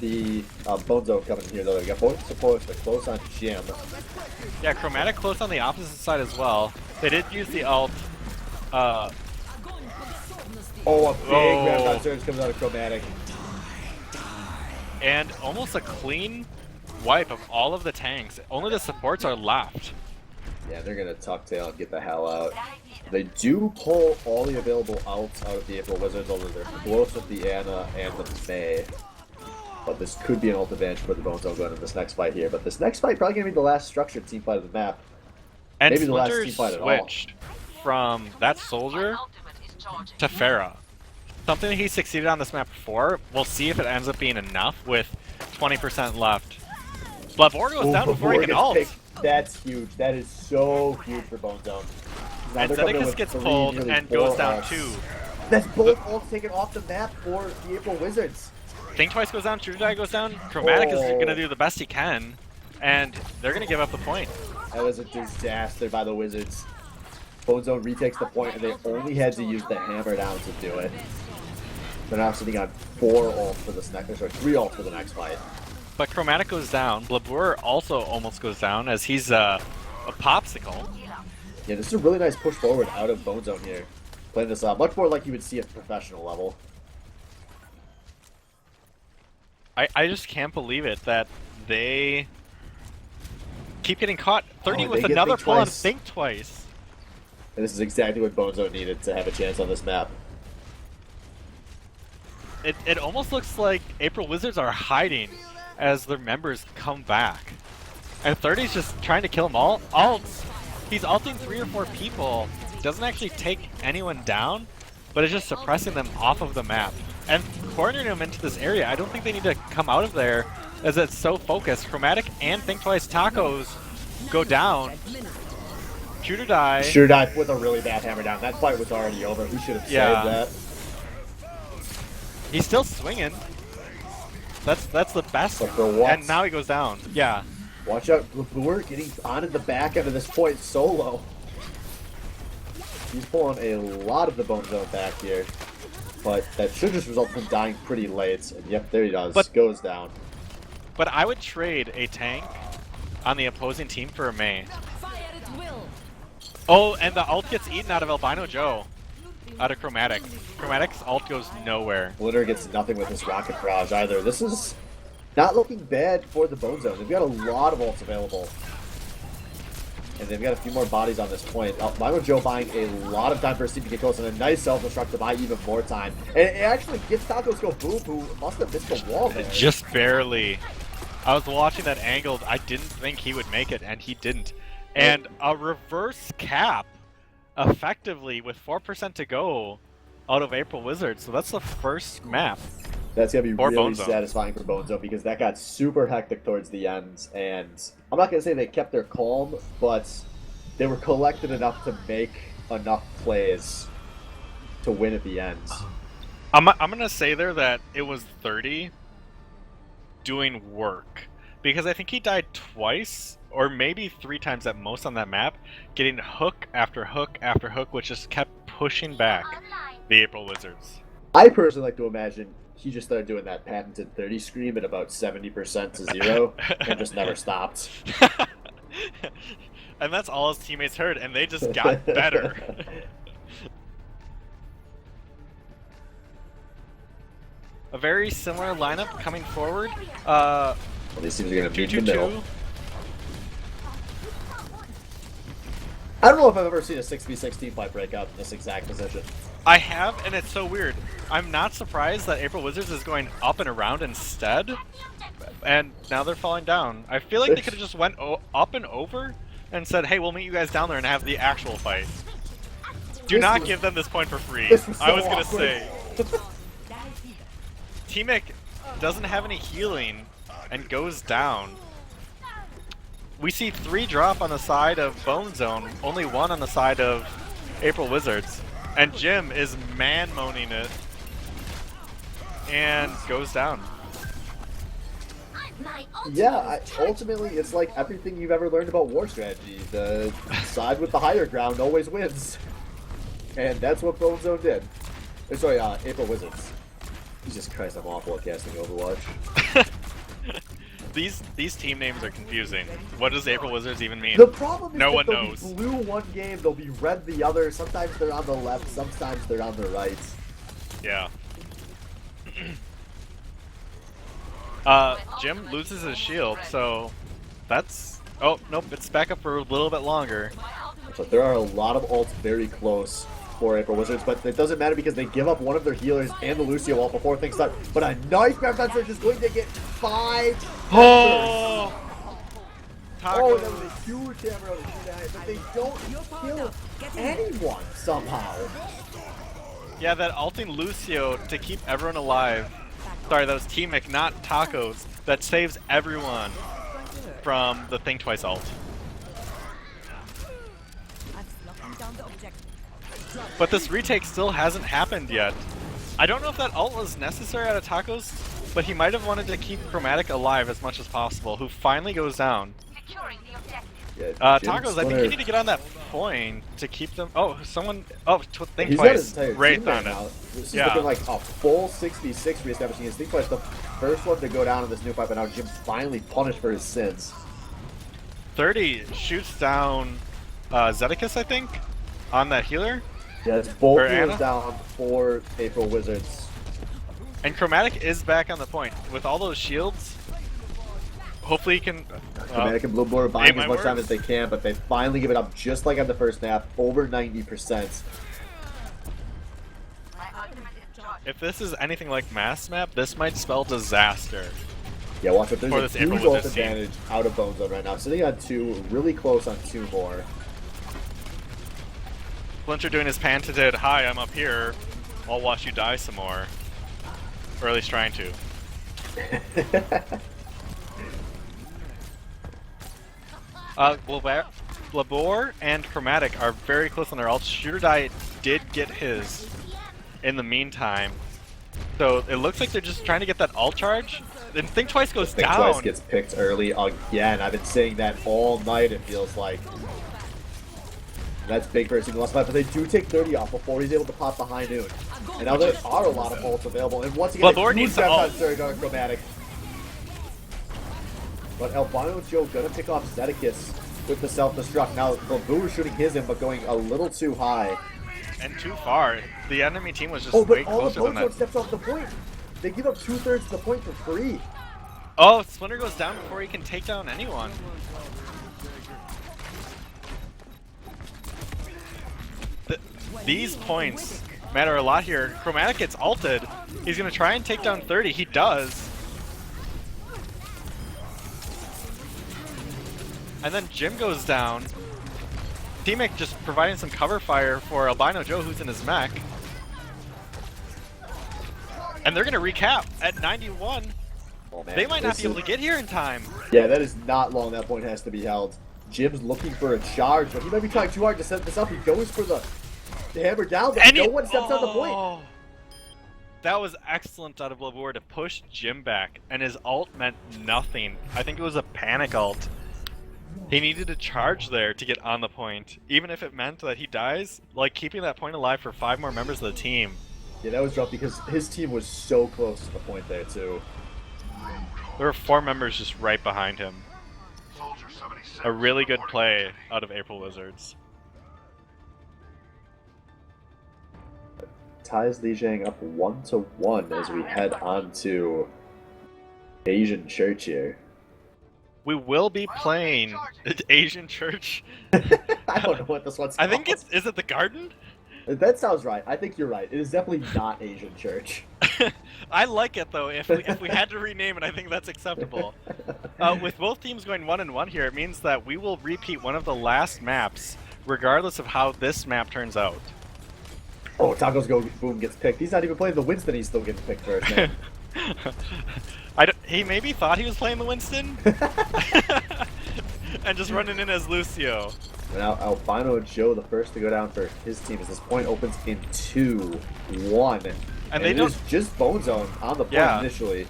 the Bone Zone coming in here, though. They got both supports, but close on Jim. Yeah, Chromatic close on the opposite side as well. They did use the ult. Oh, a big Ramp Surge comes out of Chromatic. And almost a clean wipe of all of the tanks. Only the supports are left. Yeah, they're going to tuck tail and get the hell out. They do pull all the available outs out of the April Wizards, although they're close with the Ana and the May. But this could be an ult advantage for the Bone Zone going into this next fight here. But this next fight probably going to be the last structured team fight of the map. And maybe the last Splinter team fight at all. switched from that Soldier to Pharah. Something he succeeded on this map before. We'll see if it ends up being enough with 20% left. Blavor goes down before he can ult. That's huge. That is so huge for Bone Zone. Now And they're coming in Zedekis with gets 3, pulled nearly and 4 goes down ults. 2. That's both ults taken off the map for the April Wizards. Think Twice goes down, Shooter Die goes down. Chromatic is going to do the best he can, and they're going to give up the point. That was a disaster by the Wizards. Bone Zone retakes the point, and they only had to use the hammer down to do it. They're now sitting on 4 ults for this next, sorry, 3 ults for the next fight. But Chromatic goes down. Blabur also almost goes down as he's a popsicle. Yeah, this is a really nice push forward out of Bone Zone here. Playing this much more like you would see at professional level. I just can't believe it that they keep getting caught. 30 with another pull on Think Twice. And this is exactly what Bone Zone needed to have a chance on this map. It almost looks like April Wizards are hiding as their members come back. And 30's just trying to kill them all. He's ulting 3 or 4 people. Doesn't actually take anyone down, but is just suppressing them off of the map. And cornering them into this area, I don't think they need to come out of there as it's so focused. Chromatic and Think Twice Tacos go down. Shooter die. Shooter die with a really bad hammer down. That fight was already over. He should have saved that. He's still swinging. That's the best. But for what? And now he goes down. Yeah. Watch out, Blur getting on in the back end of this point solo. He's pulling a lot of the Bone Zone back here. But that should just result in him dying pretty late. And yep, there he does. Goes down. But I would trade a tank on the opposing team for a Mei. Oh, and the ult gets eaten out of Albino Joe. Out of Chromatic. Chromatic's ult goes nowhere. Glitter gets nothing with this Rocket Barrage either. This is not looking bad for the Bone Zone. They've got a lot of ults available. And they've got a few more bodies on this point. Albino Joe buying a lot of time for his team to get close, and a nice self-destruct to buy even more time. And it actually gets Tacos Go Boom, who must have missed the wall there. Just barely. I was watching that angle. I didn't think he would make it, and he didn't. And a reverse cap, effectively, with 4% to go out of April Wizards. So that's the first map. That's going to be really Bone Zone. satisfying for Bone Zone, because that got super hectic towards the end. And I'm not going to say they kept their calm, but they were collected enough to make enough plays to win at the end. I'm going to say there that it was 30 doing work. Because I think he died twice, or maybe 3 times at most on that map, getting hook after hook after hook, which just kept pushing back the April Wizards. I personally like to imagine he just started doing that patented 30 scream at about 70% to 0 and just never stopped. And that's all his teammates heard, and they just got better. A very similar lineup coming forward. Well, these teams are going to meet in the middle. I don't know if I've ever seen a 6v6 team fight break out in this exact position. I have, and it's so weird. I'm not surprised that April Wizards is going up and around instead, and now they're falling down. I feel like they could have just went up and over and said, hey, we'll meet you guys down there and have the actual fight. Do not give them this point for free. I was going to say. T-Mic doesn't have any healing and goes down. We see 3 drop on the side of Bone Zone, only 1 on the side of April Wizards. And Jim is man-moaning it and goes down. Yeah, ultimately it's like everything you've ever learned about war strategy. The side with the higher ground always wins. And that's what Bone Zone did. Sorry, April Wizards. Jesus Christ, I'm awful at casting Overwatch. These team names are confusing. What does April Wizards even mean? The problem is no that one they'll knows. be blue one game, they'll be red the other. Sometimes they're on the left, sometimes they're on the right. Yeah. Jim loses his shield, so that's... Oh, nope, it's back up for a little bit longer. So there are a lot of ults very close for April Wizards, but it doesn't matter because they give up one of their healers and the Lucio ult before things start. But a nice grab fencer is going to get 5. Oh! Oh, that was a huge hammer on the shootout, but they don't kill anyone somehow. Yeah, that ulting Lucio to keep everyone alive. Sorry, that was T-Mic, not Tacos. That saves everyone from the Think Twice ult. But this retake still hasn't happened yet. I don't know if that ult was necessary out of Tacos, but he might have wanted to keep Chromatic alive as much as possible, who finally goes down. Yeah, Tacos, I think you need to get on that point to keep them... Oh, someone... Oh, Think He's got Twice. his entire Right team on right it. now. This is Yeah. looking like a full 6v6 reestablishing his Think Twice, the first one to go down in this new fight, but now Jim finally punished for his sins. 30 shoots down Zedicus, I think, on that healer. Yeah, it's both For healers Anna? down for April Wizards. And Chromatic is back on the point. With all those shields, hopefully he can... Chromatic and Blue Blur are buying my as much time words. as they can, but they finally give it up just like on the first nap, over 90%. If this is anything like Mass Map, this might spell disaster. Yeah, watch out. There's For a this huge April ult Wizards team. advantage out of Bone Zone right now. Sitting on 2, really close on 2 more. Splinter doing his patented, hi, I'm up here. I'll watch you die some more. Or at least trying to. Labor and Chromatic are very close on their ults. Shooter Die did get his in the meantime. So it looks like they're just trying to get that ult charge. Then Think Twice goes Think down. Twice gets picked early again. I've been saying that all night, it feels like. That's big for a single loss fight, but they do take 30 off before he's able to pop behind noon. And now there are a lot of ults available. And once again, Labor a huge needs to grab on ult. Surge on Chromatic. But Albino Joe gonna pick off Zedekis with the self-destruct. Now, Labor shooting his in, but going a little too high. And too far. The enemy team was just Oh, way but all of closer than Bone Zone that. steps off the point. They give up 2/3 of the point for free. Oh, Splinter goes down before he can take down anyone. These points matter a lot here. Chromatic gets ulted. He's going to try and take down 30. He does. And then Jim goes down. Teammate just providing some cover fire for Albino Joe, who's in his mech. And they're going to recap at 91. Oh, man, They might not this be able is- to get here in time. Yeah, that is not long. That point has to be held. Jim's looking for a charge, but he might be trying too hard to set this up. He goes for the hammer down, but no one steps on the point. Oh. That was excellent out of Labor to push Jim back, and his ult meant nothing. I think it was a panic ult. He needed to charge there to get on the point. Even if it meant that he dies, like keeping that point alive for 5 more members of the team. Yeah, that was rough because his team was so close to the point there, too. There were 4 members just right behind him. Soldier 76. A really good play out of April Wizards. Ties Lijiang up 1-1 as we head on to Asian Church here. We will be playing Asian Church. I don't know what this one's I called. think it's, is it the Garden? That sounds right. I think you're right. It is definitely not Asian Church. I like it though. If we had to rename it, I think that's acceptable. With both teams going 1-1 here, it means that we will repeat one of the last maps, regardless of how this map turns out. Oh, Tacos Go Boom gets picked. He's not even playing the Winston. He's still getting picked first, man. He maybe thought he was playing the Winston, and just running in as Lucio. Now Albino Joe, the first to go down for his team, as this point opens in 2-1. And they it don't- is just Bone Zone on the point Yeah. initially.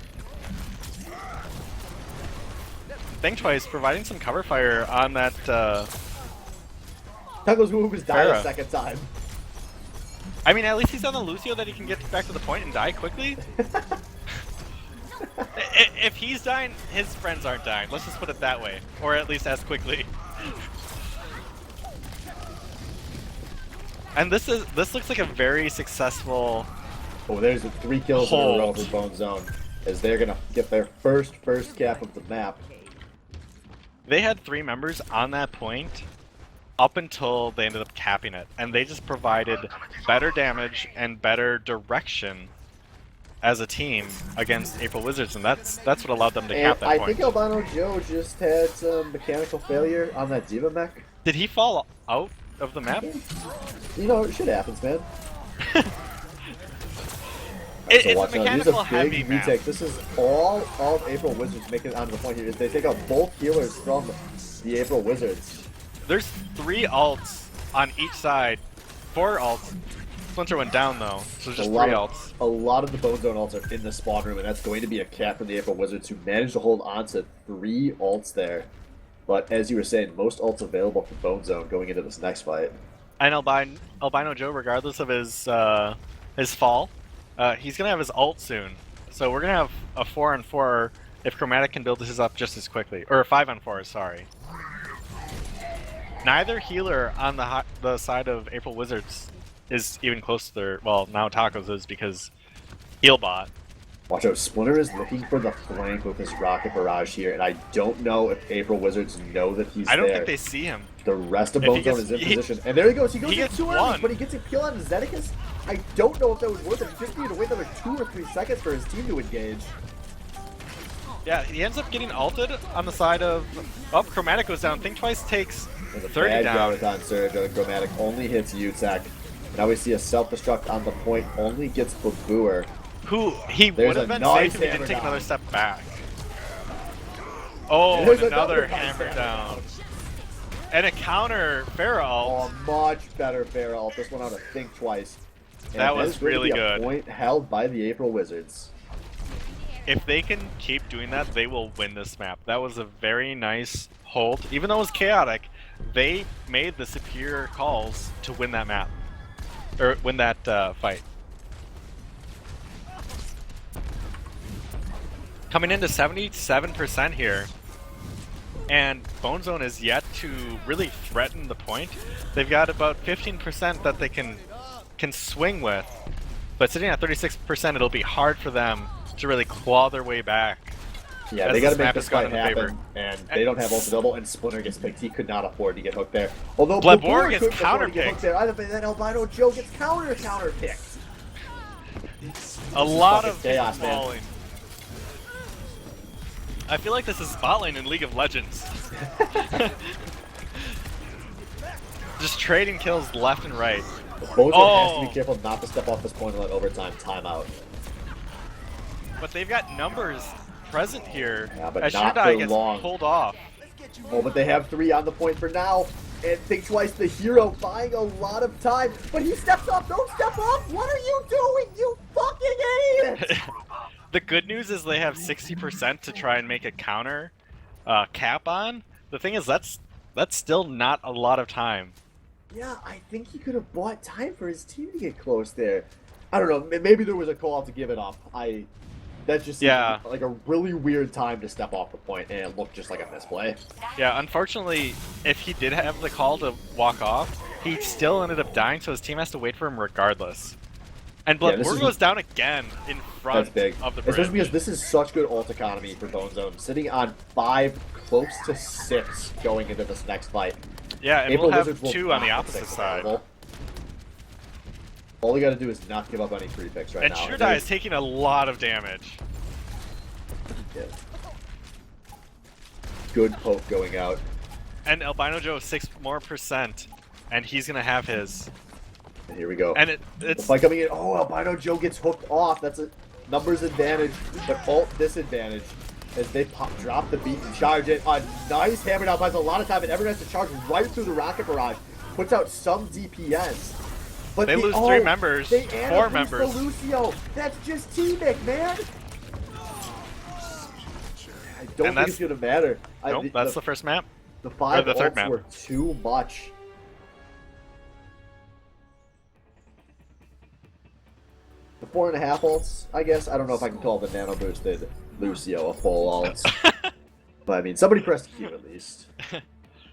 Think Twice providing some cover fire on that. Tacos Boom has died a Farah. second time. I mean, at least he's on the Lucio that he can get back to the point and die quickly. If he's dying, his friends aren't dying. Let's just put it that way, or at least as quickly. And this looks like a very successful. Oh, there's 3 kills in a row Hold. for Bone Zone, as they're gonna get their first cap of the map. They had 3 members on that point up until they ended up capping it, and they just provided better damage and better direction as a team against April Wizards, and that's what allowed them to And cap that I point. think Albino Joe just had some mechanical failure on that Diva mech. Did he fall out of the map? You know, shit happens, man. It's So a watch out. Here's mechanical a heavy big map. retake. This is all of April Wizards making it onto the point here. Is they take out both healers from the April Wizards. There's 3 ults on each side. 4 ults. Splinter went down though, so just 3 ults. A lot of the Bone Zone ults are in the spawn room, and that's going to be a cap from the April Wizards, who managed to hold on to 3 ults there. But as you were saying, most ults available for Bone Zone going into this next fight. And Albino Joe, regardless of his fall, he's gonna have his ult soon. So we're gonna have a 4-on-4 if Chromatic can build his up just as quickly, or a 5-on-4. Sorry. Neither healer on the side of April Wizards is even close to their. Well, now Tacos is because Healbot. Watch out, Splinter is looking for the flank with his rocket barrage here, and I don't know if April Wizards know that he's I don't there. think they see him. The rest of If he Bone Zone gets- is in he- position, and there he goes. He goes he in gets too early, one. but he gets a kill on Zedekis. I don't know if that was worth it. He just needed to wait another 2 or 3 seconds for his team to engage. Yeah, he ends up getting ulted on the side of... Oh, Chromatic goes down. Think Twice takes There's a 30 bad down. Graviton Surge on Chromatic, only hits Utek. Now we see a self-destruct on the point, only gets Babooer. Who he There's would have a been nice safe if he hammer didn't take down. another step back. Oh, There's and another another hammer nice down. And a counter Pharah Oh, much better Pharah. This one out of Think Twice. And That was is going to really be a good. point held by the April Wizards. If they can keep doing that, they will win this map. That was a very nice hold. Even though it was chaotic, they made the superior calls to win that map. Or win that fight. Coming into 77% here. And Bone Zone is yet to really threaten the point. They've got about 15% that they can swing with. But sitting at 36%, it'll be hard for them to really claw their way back. Yeah, as they got to this make map this has gone fight in happen, favor. and they don't have ult available, and Splinter gets picked. He could not afford to get hooked there. Although Blabor gets could afford to get hooked counterpicked. there. Either way, then Albino Joe gets counter-picked. A lot fucking of chaos, people man. falling. I feel like this is bot lane in League of Legends. Just trading kills left and right. Bozo has to Oh. be careful not to step off this point and let overtime timeout. But they've got numbers present here. Yeah, but as not Shudai for gets long. pulled off. Oh, but they have 3 on the point for now. And Think Twice, the hero, buying a lot of time. But he steps off. Don't step off. What are you doing, you fucking idiot? The good news is they have 60% to try and make a counter cap on. The thing is, that's still not a lot of time. Yeah, I think he could have bought time for his team to get close there. I don't know. Maybe there was a call to give it up. That just seems like a really weird time to step off the point, and it looked just like a misplay. Yeah, unfortunately, if he did have the call to walk off, he still ended up dying, so his team has to wait for him regardless. And Bloodborne goes down again in front That's big. of the bridge. Especially because this is such good ult economy for Bone Zone. Sitting on 5, close to 6 going into this next fight. Yeah, and April we'll have Wizards will 2 on the not opposite pick side. available. All we gotta do is not give up any free picks right And now. Shudai is taking a lot of damage. Yeah. Good poke going out. And Albino Joe 6% more, and he's gonna have his. And here we go. And The it's fight coming in. Oh, Albino Joe gets hooked off. That's a numbers advantage, but ult disadvantage as they drop the beat and charge it. A nice hammer down buys a lot of time, and everyone has to charge right through the rocket barrage. Puts out some DPS. But They lose 3 members, they 4 boost members. The Lucio. That's just teaming, man. I don't think it's gonna matter. Nope, that's the first map. The 5 the third ults map. were too much. The 4.5 ults, I guess. I don't know if I can call the nano boosted Lucio a full ult. But I mean, somebody pressed Q at least.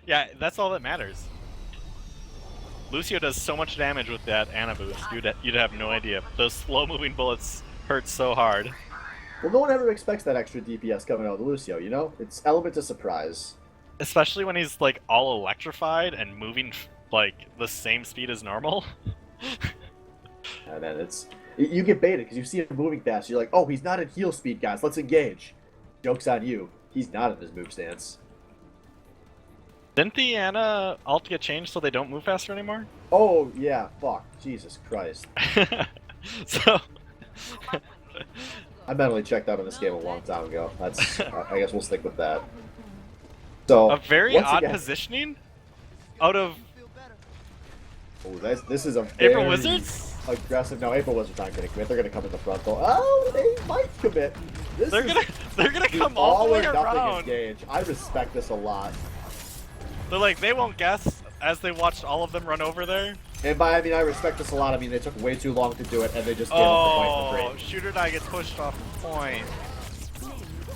Yeah, that's all that matters. Lucio does so much damage with that Ana boost, you'd have no idea. Those slow-moving bullets hurt so hard. Well, no one ever expects that extra DPS coming out of the Lucio, you know? It's element of surprise. Especially when he's like all electrified and moving like the same speed as normal. And then you get baited because you see him moving fast. You're like, oh, he's not at heal speed, guys. Let's engage. Joke's on you. He's not in his move stance. Didn't the Ana ult get changed so they don't move faster anymore? Oh, yeah. Fuck. Jesus Christ. So... I mentally checked out on this game a long time ago. That's. I guess we'll stick with that. So a very once odd again, positioning out of Oh, this is a very April Wizards? aggressive. No, April Wizards aren't going to commit. They're going to come in the front though. Oh, they might commit. They're gonna the come all the way or nothing around. engage. I respect this a lot. They're like, they won't guess as they watched all of them run over there. And by I mean I respect this a lot. I mean they took way too long to do it, and they just gave up the point for Oh, free. Shooter Die gets pushed off the point.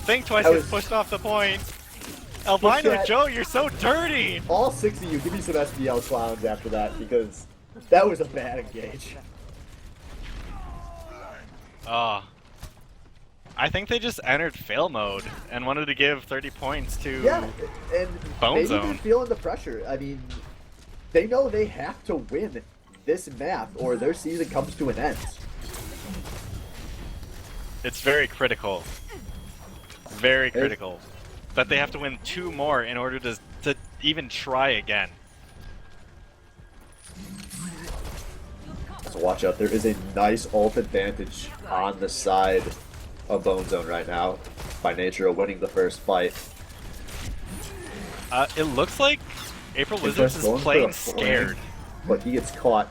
Think Twice That gets was- pushed off the point. Albino that. Joe, you're so dirty! All 6 of you, give me some SDL clowns after that because that was a bad engage. Oh. I think they just entered fail mode and wanted to give 30 points to... Yeah, and Bone maybe Zone. they're feeling the pressure. I mean, they know they have to win this map or their season comes to an end. It's very critical. Very critical. But they have to win 2 more in order to even try again. So watch out, there is a nice ult advantage on the side of Bone Zone right now, by nature of winning the first fight. It looks like April Wizards is playing scared. But he gets caught.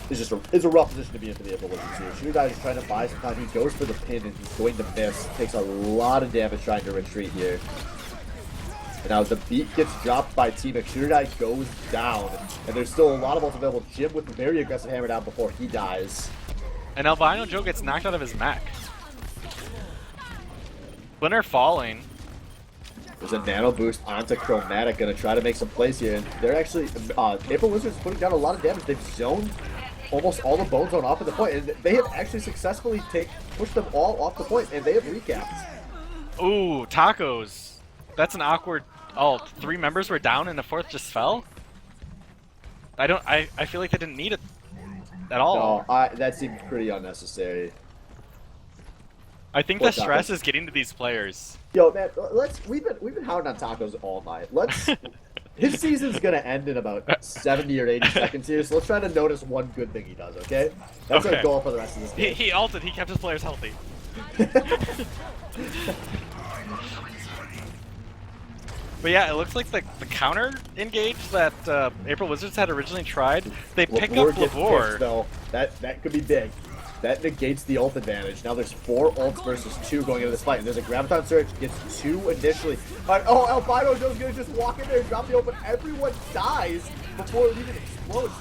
It's a rough position to be in for the April Wizards here. Shooter Guy is trying to buy some time. He goes for the pin and he's going to miss. Takes a lot of damage trying to retreat here. And now the beat gets dropped by Team. Shooter Guy goes down. And there's still a lot of ults available. Jim with a very aggressive hammer down before he dies. And Albino Joe gets knocked out of his mech. Splinter falling. There's a nano boost onto Chromatic, gonna try to make some plays here. And they're actually, April Wizards putting down a lot of damage. They've zoned almost all the Bone Zone off at the point, and they have actually successfully pushed them all off the point, and they have recapped. Ooh, tacos. That's an awkward ult. 3 members were down and the 4th just fell? I feel like they didn't need it at all. No, that seemed pretty unnecessary. I think the stress is getting to these players. Yo, man, we've been hounding on tacos all night. His season's gonna end in about 70 or 80 seconds here, so let's try to notice one good thing he does, okay? That's our goal for the rest of this game. He ulted, he kept his players healthy. But yeah, it looks like the counter engage that April Wizards had originally tried, they pick up Lavore. Though. That could be big. That negates the ult advantage. Now there's 4 ults versus 2 going into this fight. And there's a Graviton Surge, gets 2 initially. Oh, Albino Joe's gonna just walk in there and drop the ult, but everyone dies before it even explodes.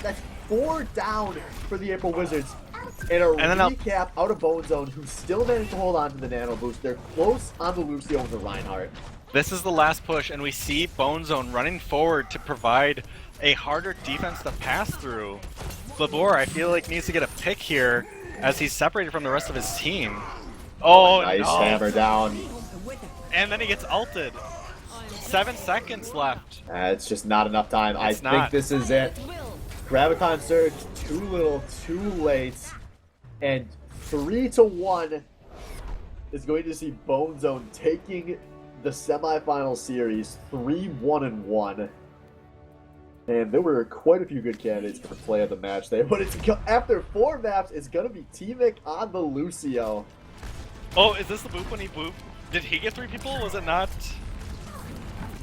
That's 4 down for the April Wizards. And recap out of Bone Zone, who still managed to hold on to the nano boost. They're close on the Lucio and the Reinhardt. This is the last push, and we see Bone Zone running forward to provide a harder defense to pass through. Lavore, I feel like, needs to get a pick here as he's separated from the rest of his team. Oh, nice no. hammer down. And then he gets ulted. 7 seconds left. It's just not enough time. I think this is it. Graviton Surge, too little, too late. And 3-1 is going to see Bone Zone taking the semifinal series 3-1-1. And there were quite a few good candidates for play of the match there, but after 4 maps, it's gonna be T-Mic on the Lucio. Oh, is this the boop when he booped? Did he get 3 people? Was it not?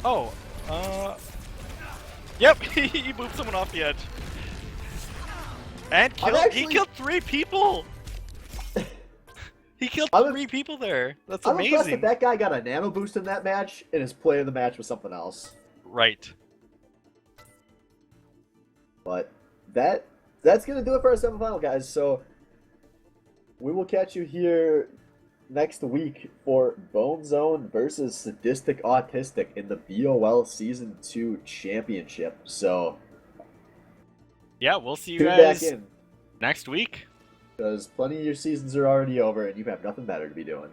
Oh, yep, he booped someone off the edge. And he killed 3 people! He killed 3 people there. That's amazing. I'm impressed that guy got a nano boost in that match, and his play of the match was something else. Right. But that's going to do it for our semifinal, guys. So we will catch you here next week for Bone Zone versus Sadistic Autistic in the BOL Season 2 Championship. So yeah, we'll see you tune guys back in next week. Because plenty of your seasons are already over and you have nothing better to be doing.